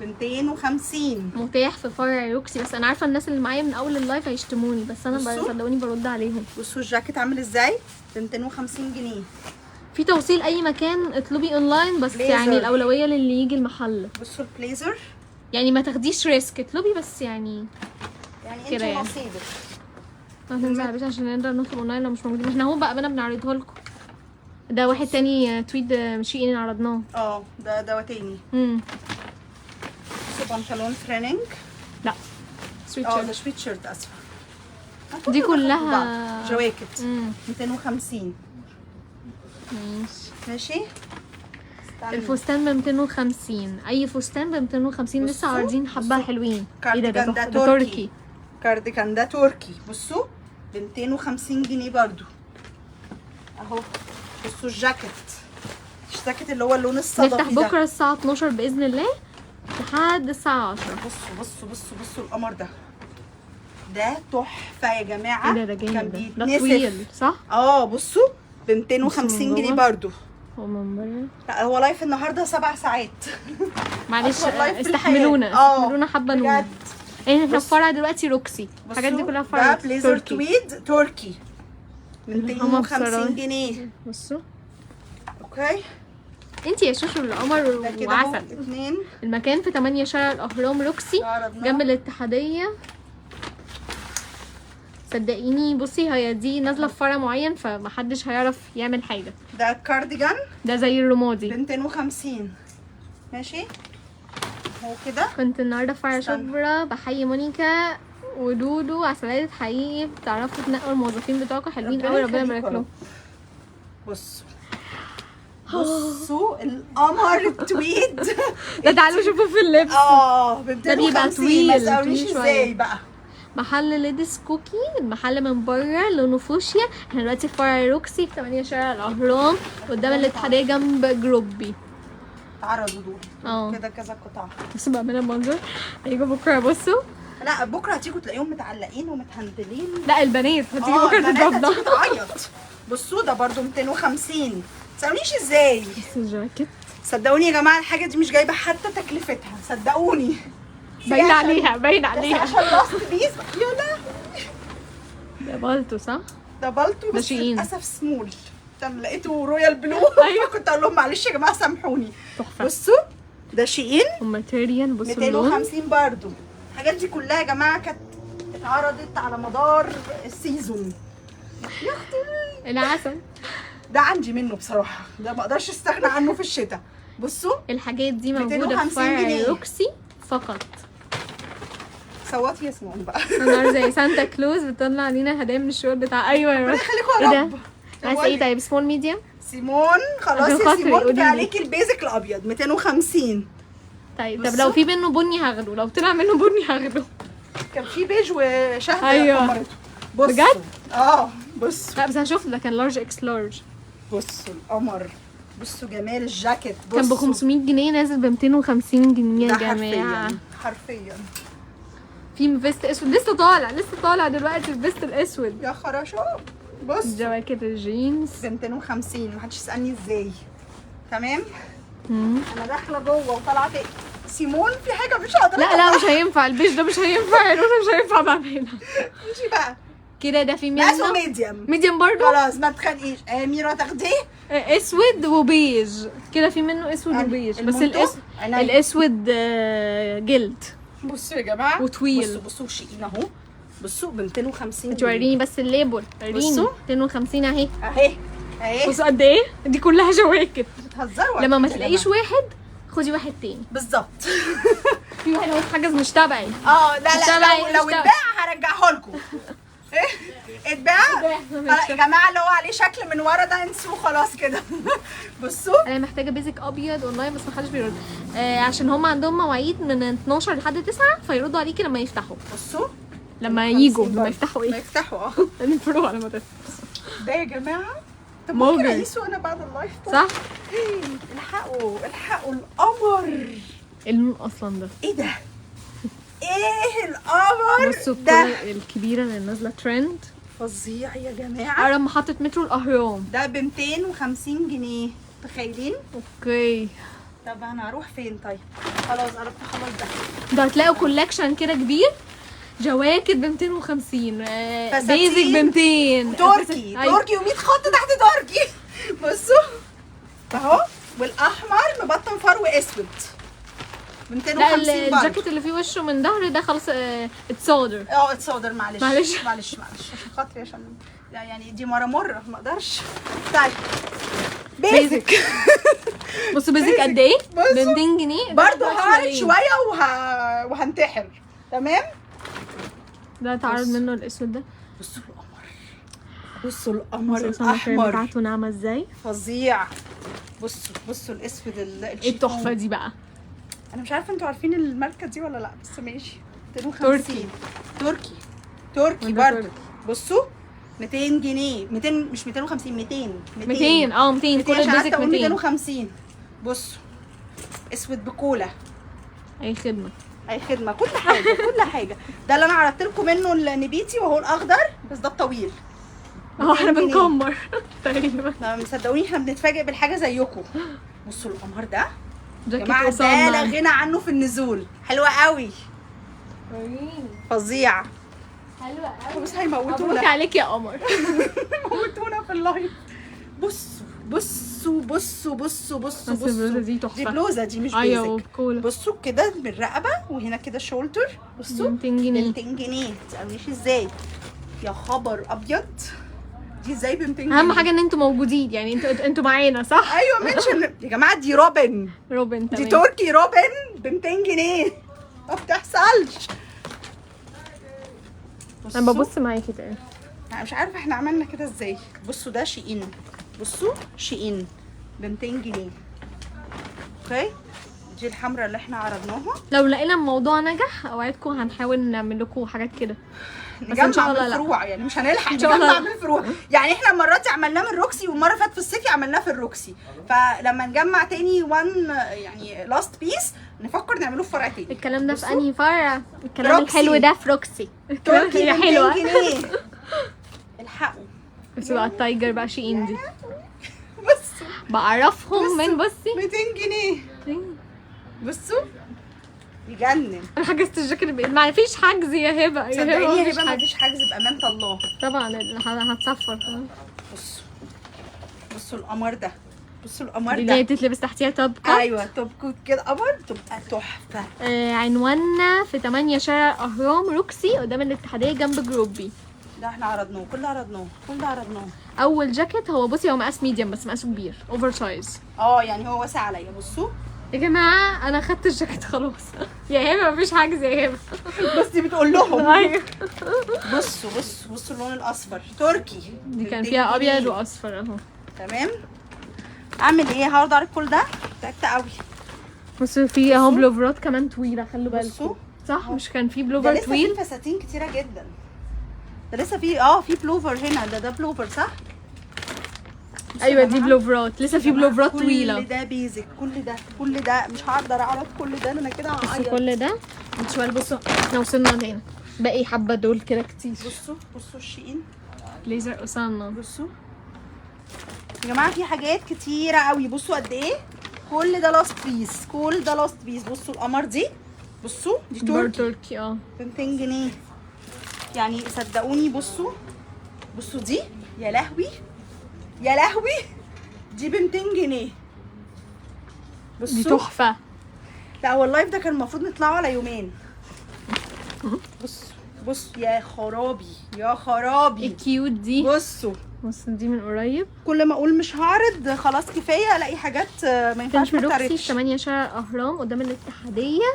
ب 250. متاح في فرع روكسي، بس انا عارفه الناس اللي معايا من اول اللايف هيشتموني، بس انا بصوا. صدقوني برد عليهم. بصوا الجاكيت عامل ازاي ب 250 جنيه. في توصيل اي مكان اطلبي اونلاين، بس بليزر. يعني الاولويه للي يجي المحل. بصوا البليزر. يعني ما تاخديش ريسك، اطلبي بس يعني كده انت يعني. ونصيبك. ما تنزل على بيت عشان نقدر نطلب اونلاين لو مش موجودين. احنا اهو بقى بنعرضه لكم. ده واحد تاني تويد شيء عرضناه. ده تاني. بصوا بنطلون تريننج. لا سويت ده شيرت. سويت شيرت اسفه. دي كلها جواكت 250. ماشي. الفستان ب 250. اي فستان ب 250. لسه بصوا. عارضين حبه حلوين. ايه ده؟ كارديجان ده ده تركي. كارديجان ده تركي. بصوا ب 250 جنيه برضو اهو. بصوا الجاكيت جاكيت اللي هو اللون الصدفي نفتح ده. بكره الساعه 12 باذن الله لحد الساعه 10. بصوا القمر ده تحفه يا جماعه. ايه ده جامد كان ده بيتنسف. طويل صح؟ بصوا ب 250 جنيه برضو. هو من بره لا هو لايف النهارده 7 ساعات. معلش أطول لايف في استحملونا الحياة. استحملونا حبه نقول. بجد. احنا في بص. فرع دلوقتي روكسي، الحاجات دي كلها في فرع ده روكسي. بليزر تركي. تويد تركي من الهما بصراحة. 250 جنيه. بصوا اوكي انتي يا شوشو القمر ده كده اهو وعسل. 2 المكان في 8 شارع الاهرام روكسي عرضناه. جنب الاتحاديه. صدقيني بصي هي دي نازله في فرع معين فمحدش هيعرف يعمل حاجه. ده الكارديجان ده زي الرمادي. ب 250 ماشي. هو كده كنت النهارده في فرع استنى. شبرا بحيي مونيكا ودودو عسلات حقيقي، بتعرفوا تنقوا الموظفين بتوعكم حلوين قوي، ربنا يبارك لهم. بصوا القمر التويد. ده تعالوا شوفوا في اللبس. ب ده بيبقى 250. طويل، ما تسألونيش طويل ازاي شوية. بقى. محل ليديز كوكي، المحل من بره لونه فوشيا. احنا دلوقتي في فرع روكسي في 8 شارع الاهرام قدام الاتحاديه جنب جروبي. اتعرضوا دول كده كذا قطعه. بس بعملها منظر هيجوا بكره. بصوا لا بكره هتيجوا تلاقيهم متعلقين ومتهندلين. لا البنات هتيجي بكره البنات تتضبط. هتيجي تعيط. بصوا ده برضو 250. تسألونيش ازاي. بس الجاكيت صدقوني يا جماعه الحاجه دي مش جايبه حتى تكلفتها، صدقوني. باين عليها باين بس عليها. عشان لاست بيس. يلا ده بالتو صح؟ ده بالتو ده بس شيئين. للاسف سمول. تم لقيته رويال بلو. أيوة. كنت اقول لهم معلش يا جماعه سامحوني. تحفه. بصوا ده شيئين وماتيريال بصوا اللون. 250 برضو. الحاجات دي كلها يا جماعه كانت اتعرضت على مدار السيزون. يا اختي العسل. ده عندي منه بصراحه، ده ما اقدرش استغنى عنه في الشتاء. بصوا الحاجات دي موجوده في 250 فرع جنيه. روكسي فقط. صوتي يا سمون بقى. النهار زي سانتا كلوز بتطلع علينا هدايا من الشغل بتاع. ايوه يا ربنا رب. يخليكم ايه يا ده؟ رب. عايزه ايه طيب؟ سمول ميديم؟ سيمون خلاص عشان يا خاطري سيمون قوليلي. كفايه عليكي البيزك الابيض 250. طيب طب بصوا. لو في منه بني هاخده، لو طلع منه بني هاخده. كان في بيج وشهد. أيوة. قمرته. بصوا. بجد؟ بصوا لا بس انا شفت ده كان لارج اكس لارج. بصوا القمر. بصوا جمال الجاكيت. بصوا كان ب 500 جنيه نازل ب 250 جنيه يا ده جماعه. حرفيا في فيست اسود لسه طالع دلوقتي الفيست الاسود. يا خراشو. بص جواكت الجينز ب 250. محدش يسالني ازاي. تمام. مم. انا داخله جوه وطالعه تاني. سيمون في حاجه مش هقدر لا مش هينفع البيج ده، مش هينفع اللون مش هينفع بعملها امشي بقى. كده. ده في مقاسه منه ميديم. ميديم برضو. خلاص ما تخانقيش. اميره تاخديه. اسود وبيج كده، في منه اسود وبيج بس المنطوق؟ عينيا. الاسود جلد بصوا يا جماعه وطويل. بصوا شيئين اهو. بصوا ب 250 توريني بس الليبل، وريني بصوا. 250 اهي. اهي بصوا قد ايه دي كلها جواكت. بتهزروا لما ما أكيد يا تلاقيش جماعة. واحد خدي واحد تاني. بالظبط. في واحد هو اتحجز مش تبعي. لا لو اتباع هرجعه لكم. اتباع يا جماعه اللي هو عليه شكل من ورا ده انسوه خلاص كده. بصوا انا محتاجه بيزك ابيض والله بس ما حدش بيرد. عشان هم عندهم مواعيد من 12 لحد 9 فيردوا عليكي لما يفتحوا. بصوا لما يجوا لما يفتحوا ما ايه؟ يفتحوا الفروع على ما تفتح. ده يا جماعه. طب موجود. ممكن اقيسه انا بعد اللايف ده؟ صح؟ الحقوا القمر. اللون اصلا ده ايه ده؟ ايه القمر بصوا ده؟ الكرة الكبيره اللي نازله ترند. فظيع يا جماعه. اقرب محطه مترو الاهرام. ده ب 250 جنيه. تخيلين؟ اوكي. طب انا هروح فين طيب؟ خلاص قربت اخلص ده. ده هتلاقوا كولكشن كده كبير. جواكت ب 250 فساتين. بيزك ب 200 تركي أيوة. تركي و100 خط تحت تركي. بصوا اهو. والاحمر مبطن فرو اسود ب 250 لا برضه. الجاكيت اللي فيه وشه من ظهر ده خلاص اتصادر. اتصادر. معلش معلش. معلش عشان خاطري عشان يعني دي مره ما اقدرش. طيب بيزك. بصوا بيزك قد ايه؟ ب بصوا. 200 جنيه برضه هعرض شويه وهنتحر. تمام. ده اتعرض منه الاسود ده. بصوا القمر. بصوا القمر الأحمر الاحمر بتاعته ناعمه ازاي؟ فظيع. بصوا الاسود ايه التحفه دي بقى؟ انا مش عارفه انتوا عارفين الماركه دي ولا لا بس ماشي. 250 تركي وده برضه. تركي. بصوا 200 جنيه 200 مش 250 200 200 200 كل البيزك 200. 250. بصوا اسود بكولا، اي خدمه اي خدمه، كل حاجه كل حاجه. ده اللي انا عرضت لكم منه النبيتي وهو الاخضر، بس ده الطويل. اهو احنا 200 جنيه. بنكمر تقريبا. ما مصدقوني احنا بنتفاجئ بالحاجه زيكم. بصوا القمر ده يا جاكيت جماعه، ده أسامة. لا غنى عنه في النزول. حلوه قوي، فظيع. حلوه قوي. بس مبروك هيموتونا، عليك يا قمر. موتونا في اللايف. بصوا بصوا بصوا بصوا بصوا بس البلوزة بصوا، دي تحفة. دي بلوزه، دي مش ايوه بيزك. كولا. بصوا كده من الرقبه، وهنا كده شولدر. بصوا 200 جنيه. 200 جنيه. تقوليش ازاي يا خبر ابيض، دي ازاي ب 200 جنيه؟ اهم حاجه ان انتوا موجودين، يعني انتوا معانا صح. ايوه منشن يا جماعه، دي روبن، روبن دي تمام. تركي روبن ب 200 جنيه، ما بتحصلش. انا ببص معاكي تاني. انا مش عارفه احنا عملنا كده ازاي. بصوا ده شيئين، بصوا شيئين ب 200 جنيه. اوكي، دي الحمراء اللي احنا عرضناها. لو لقينا الموضوع نجح اوعدكم هنحاول نعمل لكم حاجات كده، بس ان شاء نجمع الله لا. بالفروع، يعني مش هنلحق إن شاء الله نجمع لا. بالفروع. يعني احنا المره دي عملناه من روكسي، والمره اللي فاتت في الصيفي عملناه في الروكسي، فلما نجمع تاني يعني لاست بيس نفكر نعمله في فرع تاني. الكلام ده في بصوا. انهي فرع؟ الكلام روكسي. الحلو ده في روكسي. الكلام تركي هي ب 200 حلوه. جنيه. الحقوا بس بقى التايجر بقى شيئين دي بصوا بعرفهم من بصي. 200 جنيه. بصوا يجنن. انا حجزت الجاكيت ما فيش حجز يا هبه، يا صدقيني هبه يا مفيش هبه حجز. مفيش حجز بامانه الله. طبعا هتصفر. بصوا بصوا القمر ده، بصوا دي القمر اللي هي ده. بتتلبس تحتيها توب كات. ايوه توب كوت كده قمر، تبقى تحفه. عنواننا في 8 شارع الاهرام روكسي قدام الاتحاديه جنب جروبي. ده احنا عرضناه، كل ده عرضناه، كل ده عرضناه. اول جاكيت هو بصي هو مقاس ميديم بس مقاسه كبير اوفر سايز. يعني هو واسع عليا. بصوا يا جماعه انا خدت الجاكيت خلاص. يا هبه مفيش حجز يا هبه. بس دي بتقول لهم. ايوه بصوا بصوا بصوا اللون الاصفر تركي، دي كان فيها ابيض واصفر اهو. تمام. اعمل ايه؟ هقعد اعرض كل ده، تعبت قوي. بصوا في اهو بلوفرات كمان طويله، خلوا بالكم. بصوا. صح مش كان في ده بلوفر لسه طويل؟ في فساتين كتيره جدا. ده لسه في في بلوفر هنا. ده بلوفر صح؟ ايوه دي بلوفرات، لسه في بلوفرات طويله. كل ده بيزك، كل ده مش هقدر اعرض كل ده، انا كده بصوا هعيط. كل ده شويه. بصوا احنا وصلنا لهنا، باقي حبه دول كده كتير. بصوا الشيئين، ليزر قصانا. بصوا يا جماعه في حاجات كتيره قوي. بصوا قد ايه كل ده لاست بيس، كل ده لاست بيس. بصوا القمر دي، بصوا دي تركي ب 200 جنيه. يعني صدقوني. بصوا دي، يا لهوي يا لهوي، دي ب 200 جنيه. بصوا دي تحفه. لا هو اللايف ده كان المفروض نطلعه على يومين. بصوا يا خرابي يا خرابي. الكيوت دي. بصوا دي من قريب. كل ما اقول مش هعرض خلاص كفايه الاقي حاجات ما ينفعش في ما روكسي تعرضش. 8 شارع الاهرام قدام الاتحاديه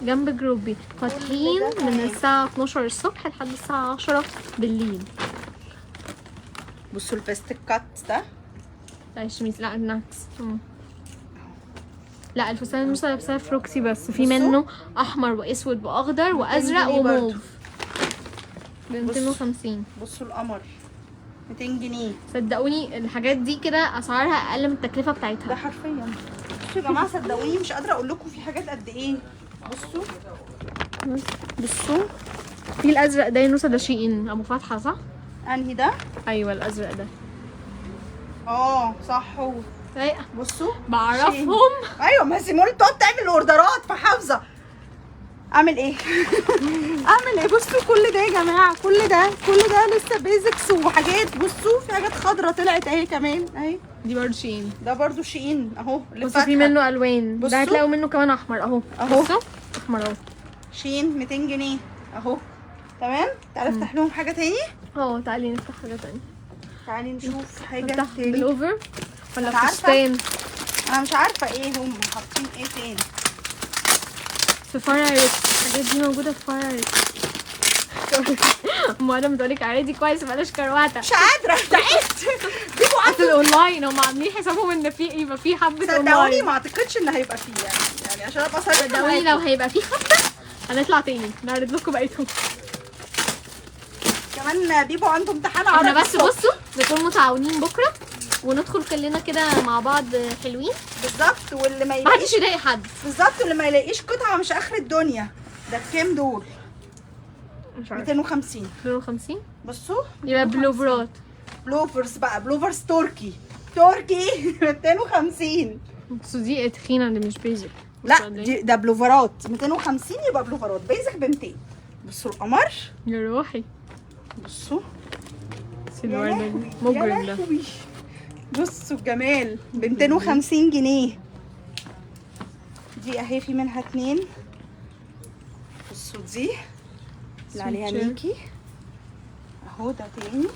جنب جروبي، فاتحين من الساعه 12 الصبح لحد الساعه 10 بالليل. بصوا الفيست الكات ده، لا الشميز لا النكس. لا الفستان الموسى لابساه في روكسي، بس في بصوا. منه احمر واسود واخضر وازرق جنيه برضو. وموف ب 250. بصوا القمر 200 جنيه. صدقوني الحاجات دي كده اسعارها اقل من التكلفه ده بتاعتها. حرفيا. بصوا يا جماعه صدقوني مش قادره اقول لكم في حاجات قد ايه. بصوا في الازرق ده ينوسه، ده شيئين ابو فتحه صح؟ انهي ده؟ ايوه الازرق ده. صح هو. رايقه. بصوا بعرفهم. ايوه ما سيمون تقعد تعمل اوردرات فحافظه. اعمل ايه؟ اعمل ايه؟ بصوا كل ده يا جماعه، كل ده لسه بيزكس وحاجات. بصوا في حاجات خضرا طلعت اهي كمان اهي. دي برضه شيئين. ده برضو شيئين اهو اللي بصوا في فاتحة. منه الوان، بصوا. ده هتلاقوا منه كمان احمر اهو. بصوا احمر اهو. شين 200 جنيه اهو. تمام. تعالى افتح لهم حاجه تاني. تعالي نفتح حاجه تانية. تعالي نشوف حاجه نفتح تاني. بالاوفر ولا أنا عارفة. فستان؟ انا مش عارفه ايه هم حاطين ايه تاني. في فرع ريكس. الحاجات دي موجوده في فرع ريكس. مادام بتقولك عادي كويس بلاش كرواته. مش قادره تعبت. جيبوا اصل الاونلاين هم عاملين حسابهم ان في يبقى في حبه صدقوني اونلاين. ما اعتقدش ان هيبقى فيه يعني عشان ابقى صريحه. صدقوني لو هيبقى في حبه هنطلع تاني نعرض لكم بقيتهم. يا كمان بيبو عنده امتحان احنا عربي بس الصبح. بصوا نكون متعاونين بكره وندخل كلنا كده مع بعض حلوين، بالظبط. واللي ما محدش يلاقيش يضايق حد. بالظبط، واللي ما يلاقيش قطعه مش اخر الدنيا. ده بكام دول؟ مش عارفه 250. 250 بصوا يبقى 250. بلوفرات. بلوفرز بقى، بلوفرز تركي 250. بس دي تخينه دي مش بيزك. لا ده بلوفرات 250، يبقى بلوفرات بيزك ب 200. بصوا القمر، يا روحي بصوا بس الورده دي مجرم ده. لهوي. بصوا الجمال ب 250 جنيه. دي اهي في منها 2. بصوا دي اللي عليها سويتشر. ميكي اهو. ده تاني.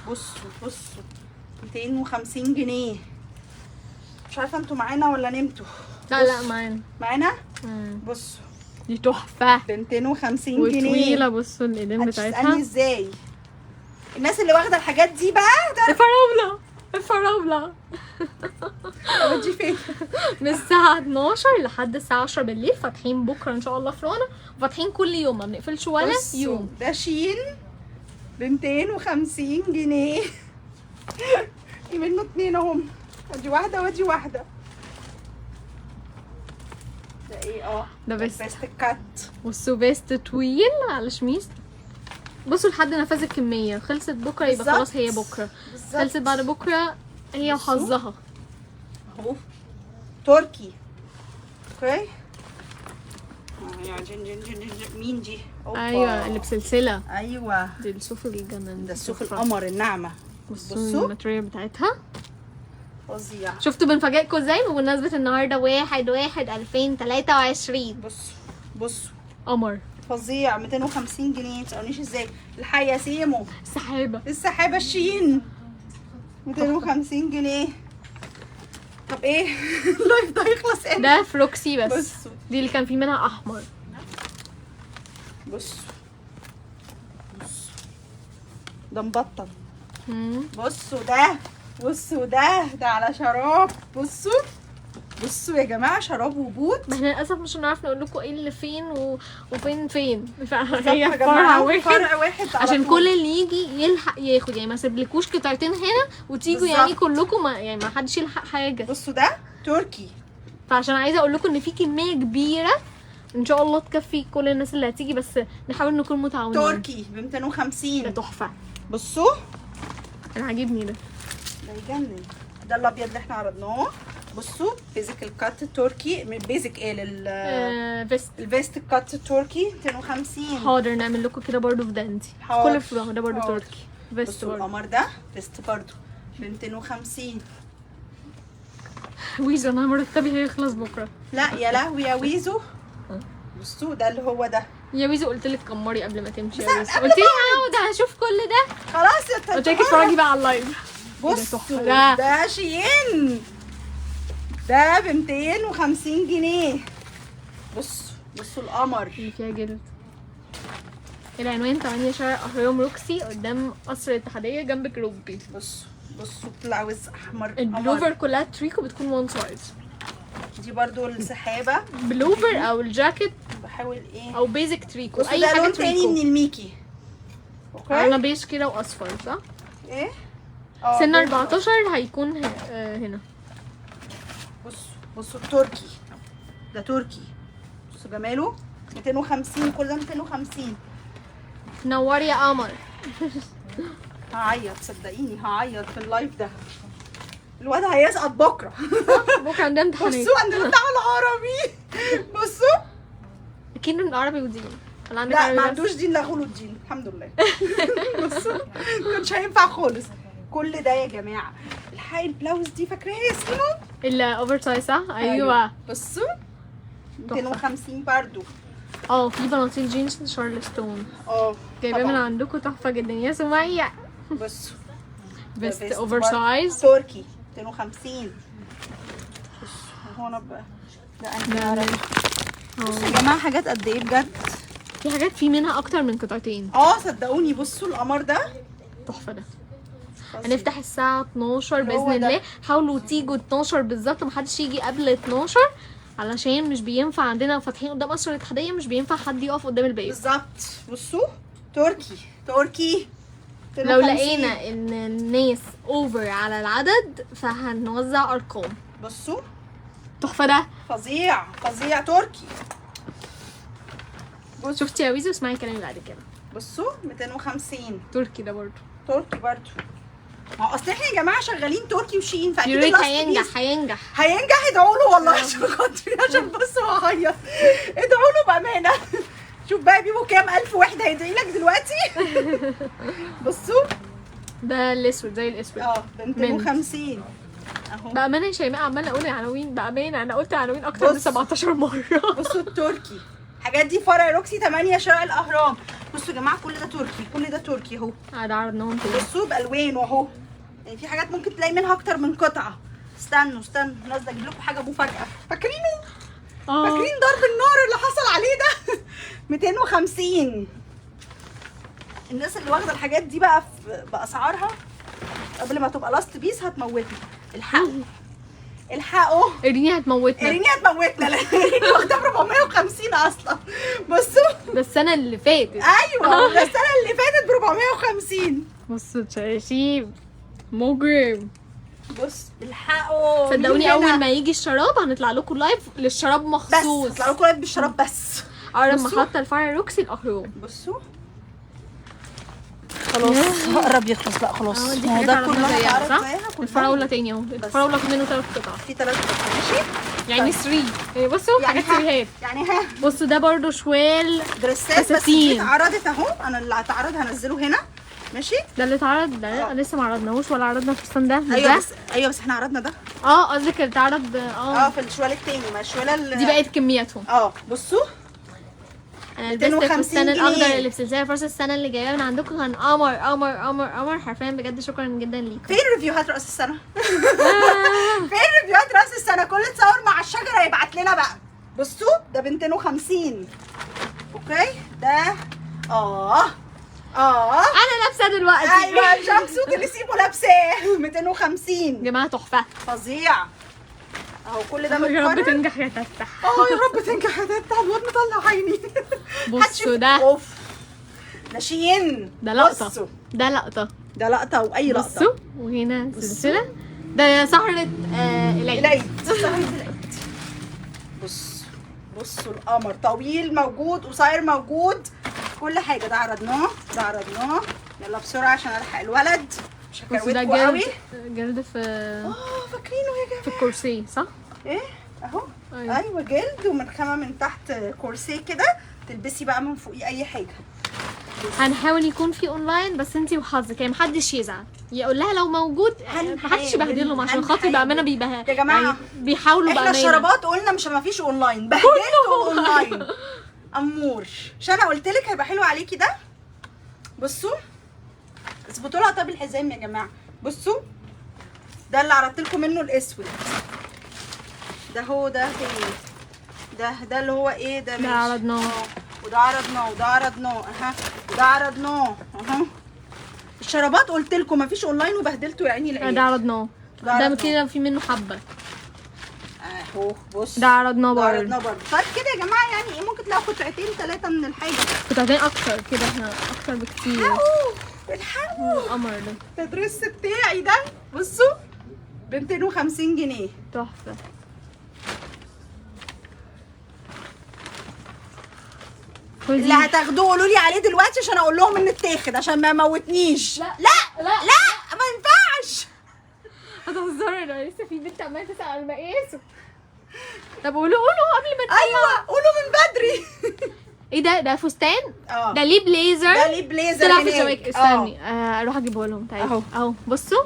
بصوا 250 جنيه. مش عارفه انتوا معانا ولا نمتوا. لا معانا. معانا. مم. بصوا دي تحفه ب 250 جنيه. وطويله. بصوا الايدين هتسألني بتاعتها. ازاي الناس اللي واخده الحاجات دي بقى؟ ده الفراوله الفراوله ودي فين؟ من الساعة 12 لحد الساعة 10 بالليل فاتحين بكرة ان شاء الله في رونا، وفاتحين كل يوم ما بنقفلش ولا بصوا، يوم. ده شين ب 250 جنيه. في منه 2 اهم، ادي واحده وادي واحده. ده ايه؟ ده بس بيست الكات. بصوا فيست طويل على شميس. بصوا لحد نفاذ الكمية، خلصت بكرة يبقى بالظبط. خلاص هي بكرة، بالظبط. خلصت بعد بكرة هي بصوا. وحظها. اهو تركي. اوكي. يا جن مين دي؟ أوبا. ايوه اللي بسلسلة. ايوه دي الصوف الجنن. ده الصوف القمر الناعمه. بصوا بصوا الماتريال بتاعتها. فظيع. شفتوا بنفاجئكم ازاي بمناسبة النهاردة 1/1/2023. بصوا قمر. فظيع 250 جنيه. متسألونيش ازاي. الحي يا سيمو. السحابة. السحابة الشين 250 جنيه. طب ايه؟ اللايف ده يخلص امتى؟ ده فروكسي بس. بصوا دي اللي كان في منها احمر. بصوا ده مبطل. بصوا ده، ده على شراب. بصوا يا جماعه، شراب وبوت. ما احنا للاسف مش هنعرف نقول لكم ايه اللي فين وفين بالظبط هي يا فرع جماعة، واحد فرع واحد على عشان طول. كل اللي يجي يلحق ياخد، يعني ما سيبلكوش قطعتين هنا وتيجوا بالظبط. يعني كلكم يعني ما حدش يلحق حاجه. بصوا ده تركي. فعشان عايزه اقول لكم ان في كميه كبيره ان شاء الله تكفي كل الناس اللي هتيجي، بس نحاول نكون متعاونين. تركي ب 250. ده تحفه. بصوا انا عاجبني ده. ده يجنن. ده الابيض اللي احنا عرضناه. بصوا بيزك الكات التركي. من بيزك ايه فيست. الفيست الكات التركي 250. حاضر نعمل لكم كده برضو في دانتي. حاضر. كل الفروع ده برضو حاضر. تركي. فيست بصوا برضو. القمر ده فيست برضو ب 250. ويزو انا مرتبي هيخلص بكره. لا يا لهوي يا ويزو. بصوا ده اللي هو ده. يا ويزو قلت لك كمري قبل ما تمشي بس يا ويزو، قبل قلت لي ما هقعد هشوف كل ده. خلاص يا قلت لك اتفرجي بقى على اللايف. بصوا ده. ده شين. ده ب 250 جنيه. بصوا القمر. اللي فيها جلد. العنوان 8 شارع اهرام روكسي قدام قصر الاتحاديه جنب كروبي. بصوا بلاوز احمر البلوفر كلها تريكو بتكون وان سايز. دي برضو السحابه. بلوفر او الجاكيت بحاول ايه او بيزك تريكو، بصوا اي ده حاجه لون تاني من تريكو. الميكي. انا اوكي بيج كده واصفر صح. ايه سن ده. 14 هيكون هنا. بصوا التركي ده تركي. بصوا جماله 250. كل ده 250. نوري يا قمر. هعيط صدقيني، هعيط في اللايف ده. الواد هيسقط بكره. بكره عندنا امتحانات. بصوا عندنا امتحان عربي. بصوا اكيد من عربي ودين. ولا عندك لا عربي ما بس؟ عندوش دين، لغوا له الدين الحمد لله. بصوا كنتش هينفع خالص. كل ده يا جماعه الحقي البلاوز دي فاكراها يا سينو؟ الاوفر سايز صح. ايوه. بصوا 250 برضو. في بناطيل جينز شارلستون جايباه من طبعاً. عندكم تحفه جدا يا سمية. بصوا بيست ده اوفر برضو. سايز. تركي 250. بصوا هنا بقى ده انا بصوا يا جماعه حاجات قد ايه بجد. في حاجات في منها اكتر من قطعتين. صدقوني. بصوا القمر ده تحفه ده. فظيع. هنفتح الساعه 12 هو باذن ده. الله. حاولوا تيجوا 12 بالظبط، محدش يجي قبل 12 علشان مش بينفع عندنا فاتحين قدام قصر الاتحاديه، مش بينفع حد يقف قدام الباب. بالظبط. بصوا تركي لو لقينا ان الناس اوفر على العدد فهنوزع ارقام. بصوا تحفه ده، فظيع فظيع تركي. شفتي يا ويزو؟ اسمعي كلامي بعد كده. بصوا 250 تركي ده برضه، تركي برضو. ما هو اصل احنا يا جماعه شغالين تركي وشين، فاكيد يوريك اللاست هينجح بيس هينجح. هينجح. ادعوا له والله عشان خاطري، عشان بس هعيط. ادعوا له بامانه. شوف بقى بيبقوا كام الف وحده هيدعي لك دلوقتي. بصوا ده الاسود زي الاسود. ب 250 اهو. بامانه يا شيماء عماله اقول عناوين، بامانه انا قلت عناوين اكتر من 17 مره. بصوا التركي، الحاجات دي فرع روكسي 8 شارع الاهرام. بصوا يا جماعه كل ده تركي، كل ده تركي اهو. ده عرضناهم كده. بصوا بالوانه اهو، يعني في حاجات ممكن تلاقي منها اكتر من قطعه. استنوا نازله اجيب لكم حاجه مفاجاه. فاكرين ضرب النار اللي حصل عليه ده؟ 250. الناس اللي واخده الحاجات دي بقى باسعارها قبل ما تبقى لاست بيس هتموتنا. الحقوا اريني هتموتنا. اريني هتموتنا لان اريني واخده ب 450 اصلا. بصوا ده السنه اللي فاتت. ايوه ده السنه اللي فاتت ب 450. بصوا شايفين مجرم. بص الحقوا صدقوني اول ما يجي الشراب هنطلع لكم لايف للشراب مخصوص. بس هطلع لكم لايف بالشراب بس. اقرب محطه الفرع روكسي الاهرام. بصوا خلاص قرب يخلص بقى خلاص. هو ده كله زيها صح؟ زيها الفراوله تاني اهو. الفراوله منه 3 قطع، في 3 قطع ماشي يعني 3. يعني بصوا يعني حاجات سريهات. يعني ها بصوا ده برضو شوال دريسات بس دي اتعرضت اهو. انا اللي هتعرض هنزله هنا ماشي. ده اللي اتعرض ده لسه ما عرضناهوش ولا عرضنا في الفستان ده. ايوه بس احنا عرضنا ده. قصدك اللي اتعرض في الشوال التاني، ما الشواله دي بقت كمياتهم. بصوا انا لبست الفستان الاخضر اللي في سلسله فرصه السنه اللي جايه من عندكم كان قمر قمر قمر قمر حرفيا بجد. شكرا جدا ليكم. فين ريفيوهات راس السنه؟ فين ريفيوهات راس السنه؟ كل تصور مع الشجره يبعت لنا بقى. بصوا ده ب 250. اوكي ده انا لابسه دلوقتي. ايوه الجامب اللي سيبه لابساه 250 يا جماعه تحفه فظيع اهو. كل ده يا رب متكرر. تنجح يا تفتح. يا رب تنجح يا تفتح. الواد مطلع عيني. بصوا ده اوف ده شين. ده لقطه. ده لقطه. ده لقطه واي لقطه. بصوا وهنا سلسله. ده سهره العيد. بصوا القمر طويل موجود، قصير موجود، كل حاجه. ده عرضناه يلا بسرعه عشان الحق الولد. مش هكروتكم قوي. جلد في فاكرينه يا جماعه في الكرسي صح؟ ايه اهو. ايوه جلد ومنخامه من تحت كورسيه كده، تلبسي بقى من فوقيه اي حاجه. هنحاول يكون في اونلاين بس انتي وحظك، يعني محدش يزعل. يقول لها لو موجود محدش يبهدلهم عشان خاطري بامانه. يا جماعه يعني بيحاولوا احنا بامانه. الشرابات قلنا مش ما فيش اونلاين، بهدلته اونلاين. امور مش انا قلت لك هيبقى حلو عليكي ده. بصوا اظبطوا لها طب الحزام يا جماعه. بصوا ده اللي عرضت لكم منه الاسود ده. هو ده تاني ده اللي هو ايه ده. ده عرضناه وده عرضناه وده عرضناه وده عرضناه الشرابات قلت لكم مفيش اونلاين وبهدلته يا عيني العيال. ده عرضناه. ده كده في منه حبه اهو. بص ده عرضناه برضه. طيب كده يا جماعه يعني ايه، ممكن تلاقوا قطعتين 3 من الحاجه. قطعتين اكتر كده، احنا اكتر بكتير. الحقوا القمر ده الدريس بتاعي ده. بصوا ب 250 جنيه تحفه. اللي هتاخدوه قولوا لي عليه دلوقتي عشان اقول لهم ان اتاخد، عشان ما يموتنيش. لا ما ينفعش. هتهزري؟ انا لسه في بنت عماله تسال على مقاسه. طب قولوا قبل ما نطلع. ايوه قولوا من بدري. ايه ده فستان؟ ده ليه بليزر. ده ليه بليزر طلع في الشباك. استني اروح اجيبه لهم. تعالي اهو. بصوا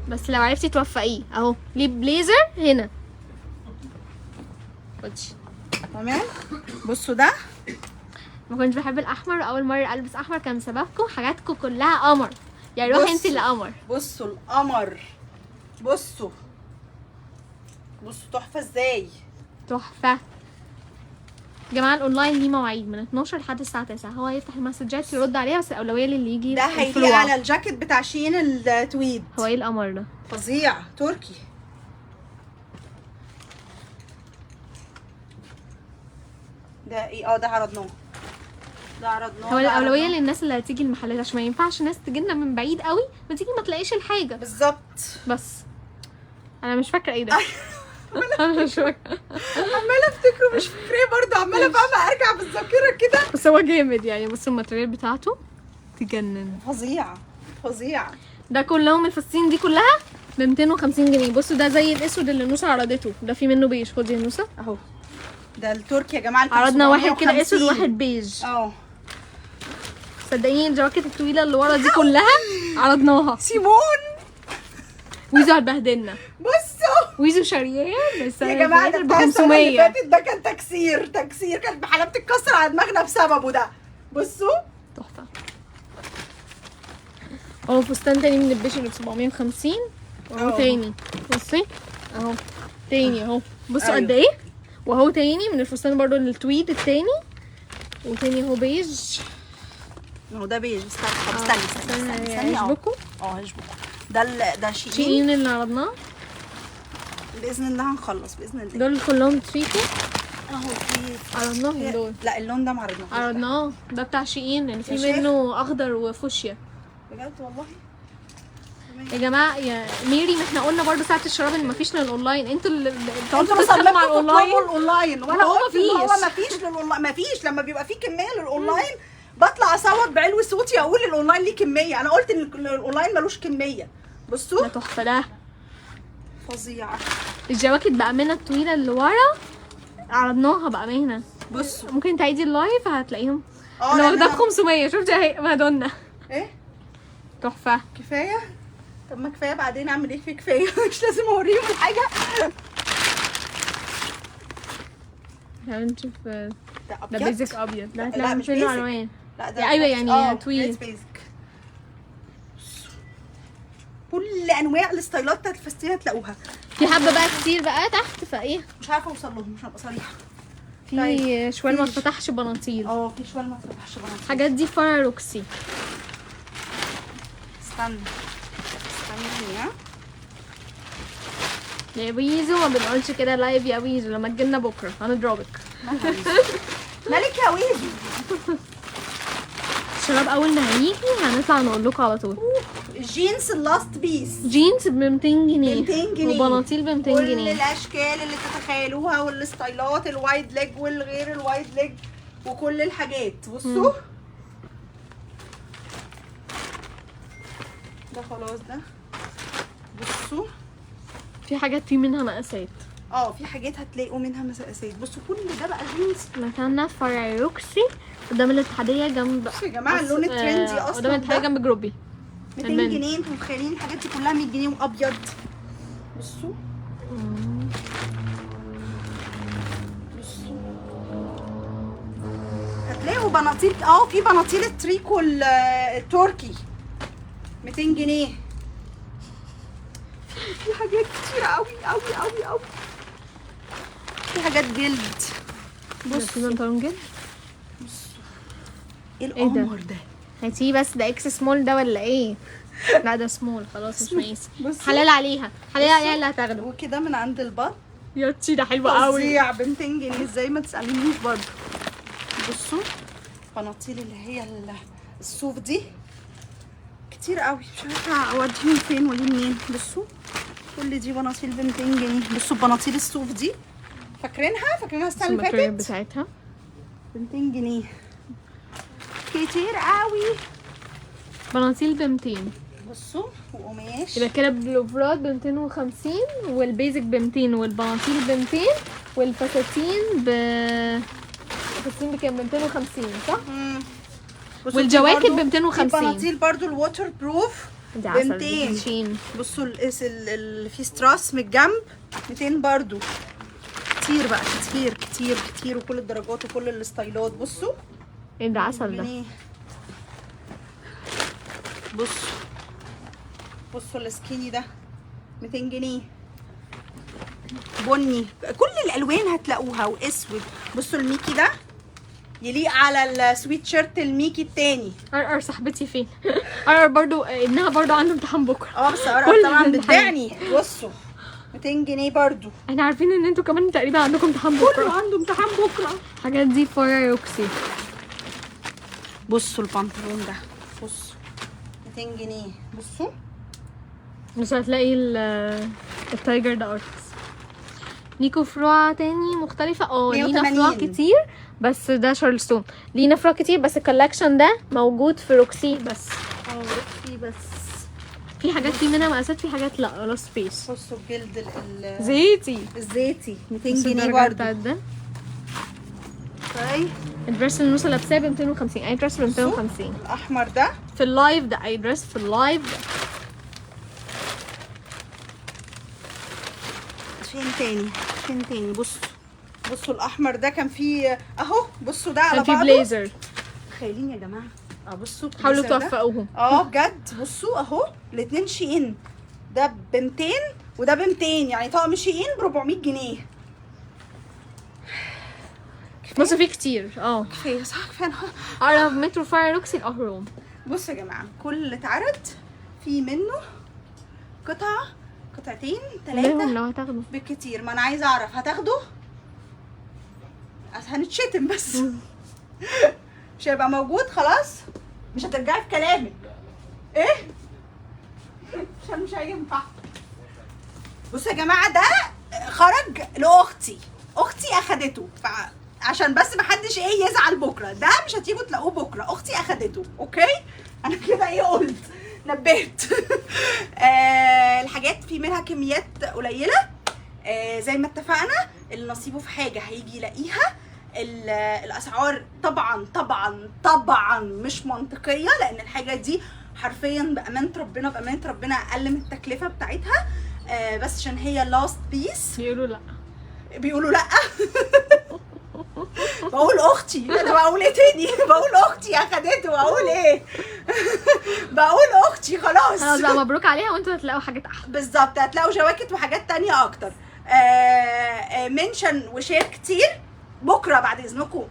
بس لو عرفتي توفقيه اهو. ليه بليزر هنا. خدي تمام. بصوا ده ما كنتش بحب الاحمر، اول مره البس احمر كان سببكم. حاجاتكم كلها قمر، يعني روحي انت اللي قمر. بصوا القمر. بصوا تحفه ازاي. تحفه يا جماعه. الاونلاين ليه مواعيد من 12 لحد الساعه 9. هو هيفتح المسجات يرد عليها بس الاولويه للي يجي. ده هيليق على الجاكيت بتاع شين التويد. هو ايه القمر ده؟ فظيع تركي. ده ايه؟ ده عرضناه. ده عرضناه. هو الاولويه للناس اللي هتيجي المحلات، عشان ما ينفعش ناس تجينا من بعيد قوي وتيجي ما تلاقيش الحاجه. بالظبط. بس انا مش فاكره ايه ده. انا مش فاكره، عماله افتكره مش فاكراه برضه، عماله فاهمه ارجع بالذاكره كده. بس هو جامد يعني. بصوا الماتريال بتاعته تجنن، فظيع فظيع. ده كلهم الفساتين دي كلها ب 250 جنيه. بصوا ده زي الاسود اللي نوسه عرضته، ده في منه بيج. خدي يا نوسه اهو ده التركي يا جماعه. عرضنا واحد كده اسود وواحد بيج. صدقيني الجواكت الطويله اللي ورا دي كلها عرضناها. سيمون ويزو هتبهدلنا. بصوا ويزو شارياه بس يا جماعه ده ب بتاع السنه اللي 500. فاتت، ده كان تكسير كانت بحالة بتتكسر على دماغنا بسببه ده. بصوا تحفه. اهو فستان تاني من البيش اللي ب 750. اهو تاني بصي اهو تاني اهو. بصوا قد ايه. واهو تاني من الفستان برضو التويد التاني، وتاني اهو بيج. اهو ده بيج. استني هيعجبكم. هيعجبكم. ده شيئين اللي عرضناه. باذن الله هنخلص باذن الله. دول كلهم تريكو اهو في عرضناهم دول. لا اللون ده ما عرضناه. ده بتاع شيئين اللي يا فيه منه اخضر وفوشيا. بجد والله يا جماعه يا ميري، ما احنا قلنا برضو ساعه الشراب ان مفيش للاونلاين. انتوا اللي انتوا بتقعدوا تتكلموا على الاونلاين وانا هو قلت ان هو مفيش للاونلاين. مفيش. لما بيبقى فيه كميه للاونلاين بطلع اصوت بعلو صوتي اقول الاونلاين ليه كميه. انا قلت ان الاونلاين ملوش كميه. بصوا ده تحفه. ده فظيع. الجواكت بامانه الطويله اللي ورا عرضناها بامانه. بصوا ممكن تعيدي اللايف هتلاقيهم. انا لأن واخداه ب 500. شفتي اهي مادونا. ايه تحفه. كفايه. طب ما كفايه بعدين اعمل ايه في كفايه. مش لازم اوريهم الحاجه. تعالوا نشوف. ده ده بيزك ابيض. لا لا، هتلاقي مش منه basic. الوان. لا ده ايوه يعني تويل. بيزك. كل انواع الستايلات بتاعت الفستان هتلاقوها. في حبه بقى كتير بقى تحت فايه مش عارفه اوصل لهم، مش هبقى صريحه. في شوال ما اتفتحش بناطيل. في شوال ما فتحش بناطيل. الحاجات دي فرع روكسي. استني يا ويزو ما بنقولش كده لايف يا ويزو، لما تجيلنا بكره هنضربك. مالك يا ويزو. الشراب اول ما هيجي هنطلع نقول لكم على طول. الجينز اللاست بيس جينز ب 200 جنيه. 200 جنيه وبناطيل ب 200 كل جنيه. الاشكال اللي تتخيلوها والستايلات الوايد ليج والغير الوايد ليج وكل الحاجات. بصوا ده خلاص. ده بصوا في حاجات في منها مقاسات. في حاجات هتلاقوا منها مقاسات. بصوا كل ده بقى جينز. مكاننا في فرع روكسي قدام الاتحاديه جنب. بصوا يا جماعه اللون الترندي اصلا قدام الاتحاديه جنب جروبي. 200 جنيه. انتوا متخيلين الحاجات دي كلها 100 جنيه وابيض. بصوا هتلاقوا بناطيل. في بناطيل التريكو التركي 200 جنيه. في حاجات كتير قوي قوي قوي قوي. في حاجات جلد. بصوا بنطلون جلد. ايه القمر ده. هاتيه بس ده اكس سمول ده ولا ايه؟ لا ده سمول خلاص مش مقيس. بصوا. حلال عليها حلال عليها اللي هتاخده. وكده من عند البط. يا تشي ده حلو قوي. فظيع ب 200 جنيه. ازاي ما تسالنيش برضه. بصوا بناطيل اللي هي الصوف دي كتير قوي. مش عارفه اوديهم فين ودي منين. بصوا كل دي بناطيل ب 200 جنيه. بصوا بناطيل الصوف دي فاكرينها السنه اللي فاتت بتاعتها ب 200 جنيه. كتير قوي. بناطيل ب 200. بصوا وقماش. يبقى كده بالوفرات ب 250 والبيزك ب 200 والبناطيل ب 200 والفساتين الفساتين بكام؟ ب 250 صح؟ والجواكت ب 250. البناطيل برضو الووتر بروف ب 200. بصوا اللي فيه ستراس من الجنب 200 برضو. كتير بقى كتير كتير كتير وكل الدرجات وكل الستايلات. بصوا ايه ده عسل ده. بصوا السكيني ده 200 جنيه. بني كل الالوان هتلاقوها واسود. بصوا الميكي ده يليق على السويت شيرت الميكي التاني. ار صاحبتي فين؟ ار برضو ابنها برضو عنده امتحان بكره. بس ار طبعا بتدعني. بصوا 200 جنيه برضو. احنا عارفين ان انتوا كمان تقريبا عندكم امتحان بكره. كله عنده امتحان بكره. الحاجات دي فرع روكسي. بصوا البنطلون ده، بصوا 200 جنيه. بصوا مش هتلاقي التايجر ده ارتس. ليكوا فروع تاني مختلفة. لينا 180. فروع كتير بس ده شارلستون. لينا فروع كتير بس الكولكشن ده موجود في روكسي بس. روكسي بس. في حاجات في منها مقاسات، في حاجات لا سبيس. بصوا الجلد زيتي الزيتي 200 بصوا جنيه الدرجة برضه. بتاعت ده. طيب الدرس اللي نوصل لابساه ب 250. اي درس ب 250 الاحمر ده في اللايف ده. اي درس في اللايف ده. فين تاني بصوا الاحمر ده كان فيه اهو. بصوا ده على كان في بعضه بليزر. تخيلين يا جماعه. بصوا حاولوا البليزر ده. توفقوهم. بجد بصوا اهو الاتنين شيئين. ده ب 200 وده ب 200، يعني طقم شيئين ب 400 جنيه. بصوا في كتير. كفايه صح، كفايه. اقرب مترو فرع روكسي الاهرام. بصوا يا جماعه كل اللي اتعرض في منه قطعتين لهم 3 لو هتاخدوا. بالكتير. ما انا عايزه اعرف هتاخده؟ هنتشتم بس. مش هيبقى موجود خلاص. مش هترجعي في كلامك. ايه عشان مش هينفع. بصوا يا جماعه ده خرج لاختي اخدته، عشان بس محدش يزعل بكره. ده مش هتيجوا تلاقوه بكره، اختي اخدته. اوكي انا كده قلت نبهت. الحاجات في منها كميات قليله. زي ما اتفقنا اللي نصيبه في حاجه هيجي يلاقيها. الاسعار طبعا مش منطقيه، لان الحاجه دي حرفيا بامانه ربنا اقل من التكلفه بتاعتها. بس عشان هي لاست بيس بيقولوا لا. بقول اختي. انا بقول ايه تاني؟ بقول اختي اخدته. بقول ايه؟ بقول اختي خلاص. بقى مبروك عليها وانتوا هتلاقوا حاجات احلى. بالظبط هتلاقوا جواكت وحاجات تانية اكتر. منشن وشير كتير بكره بعد اذنكم.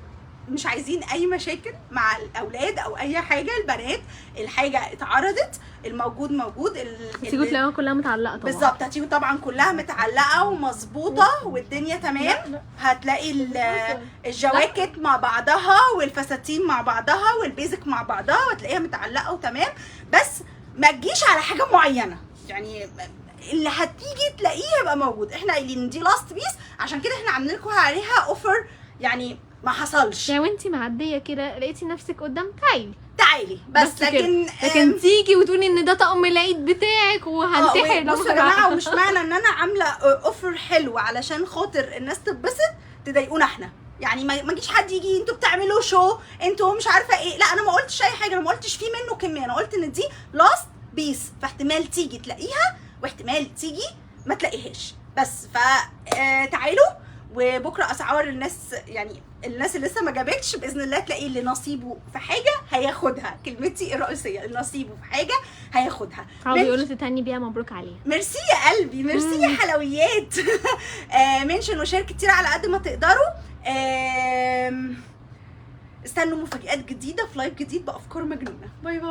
مش عايزين اي مشاكل مع الاولاد او اي حاجه. البنات الحاجه اتعرضت، الموجود موجود. هتيجوا تلاقوها كلها متعلقه طبعا. بالظبط هتيجوا طبعا كلها متعلقه ومظبوطه والدنيا تمام. هتلاقي الجواكت مع بعضها والفساتين مع بعضها والبيزك مع بعضها، وهتلاقيها متعلقه وتمام. بس ما تجيش على حاجه معينه، يعني اللي هتيجي تلاقيه يبقى موجود. احنا قايلين دي لاست بيس، عشان كده احنا عاملين لكم عليها اوفر، يعني ما حصلش. يعني وانتي معديه كده لقيتي نفسك قدام تعالي بس لكن تيجي وتقولي ان ده طقم العيد بتاعك وهنتحر. بصوا يا جماعه، ومش معنى ان انا عامله اوفر حلو علشان خاطر الناس تتبسط تضايقونا احنا. يعني ما يجيش حد يجي انتوا بتعملوا شو، انتوا مش عارفه ايه. لا انا ما قلتش اي حاجه، انا ما قلتش في منه كميه. انا قلت ان دي لاست بيس، فاحتمال تيجي تلاقيها واحتمال تيجي ما تلاقيهاش. بس فتعالوا. وبكره اسعار الناس، يعني الناس اللي لسه ما جابتش باذن الله تلاقي اللي نصيبه في حاجه هياخدها. كلمتي الرئيسيه اللي نصيبه في حاجه هياخدها. بيقولوا تتهني بيها مبروك عليها. ميرسي يا قلبي، ميرسي يا حلويات. منشن وشير كتير على قد ما تقدروا. استنوا مفاجآت جديده في لايف جديد بافكار مجنونه. باي باي.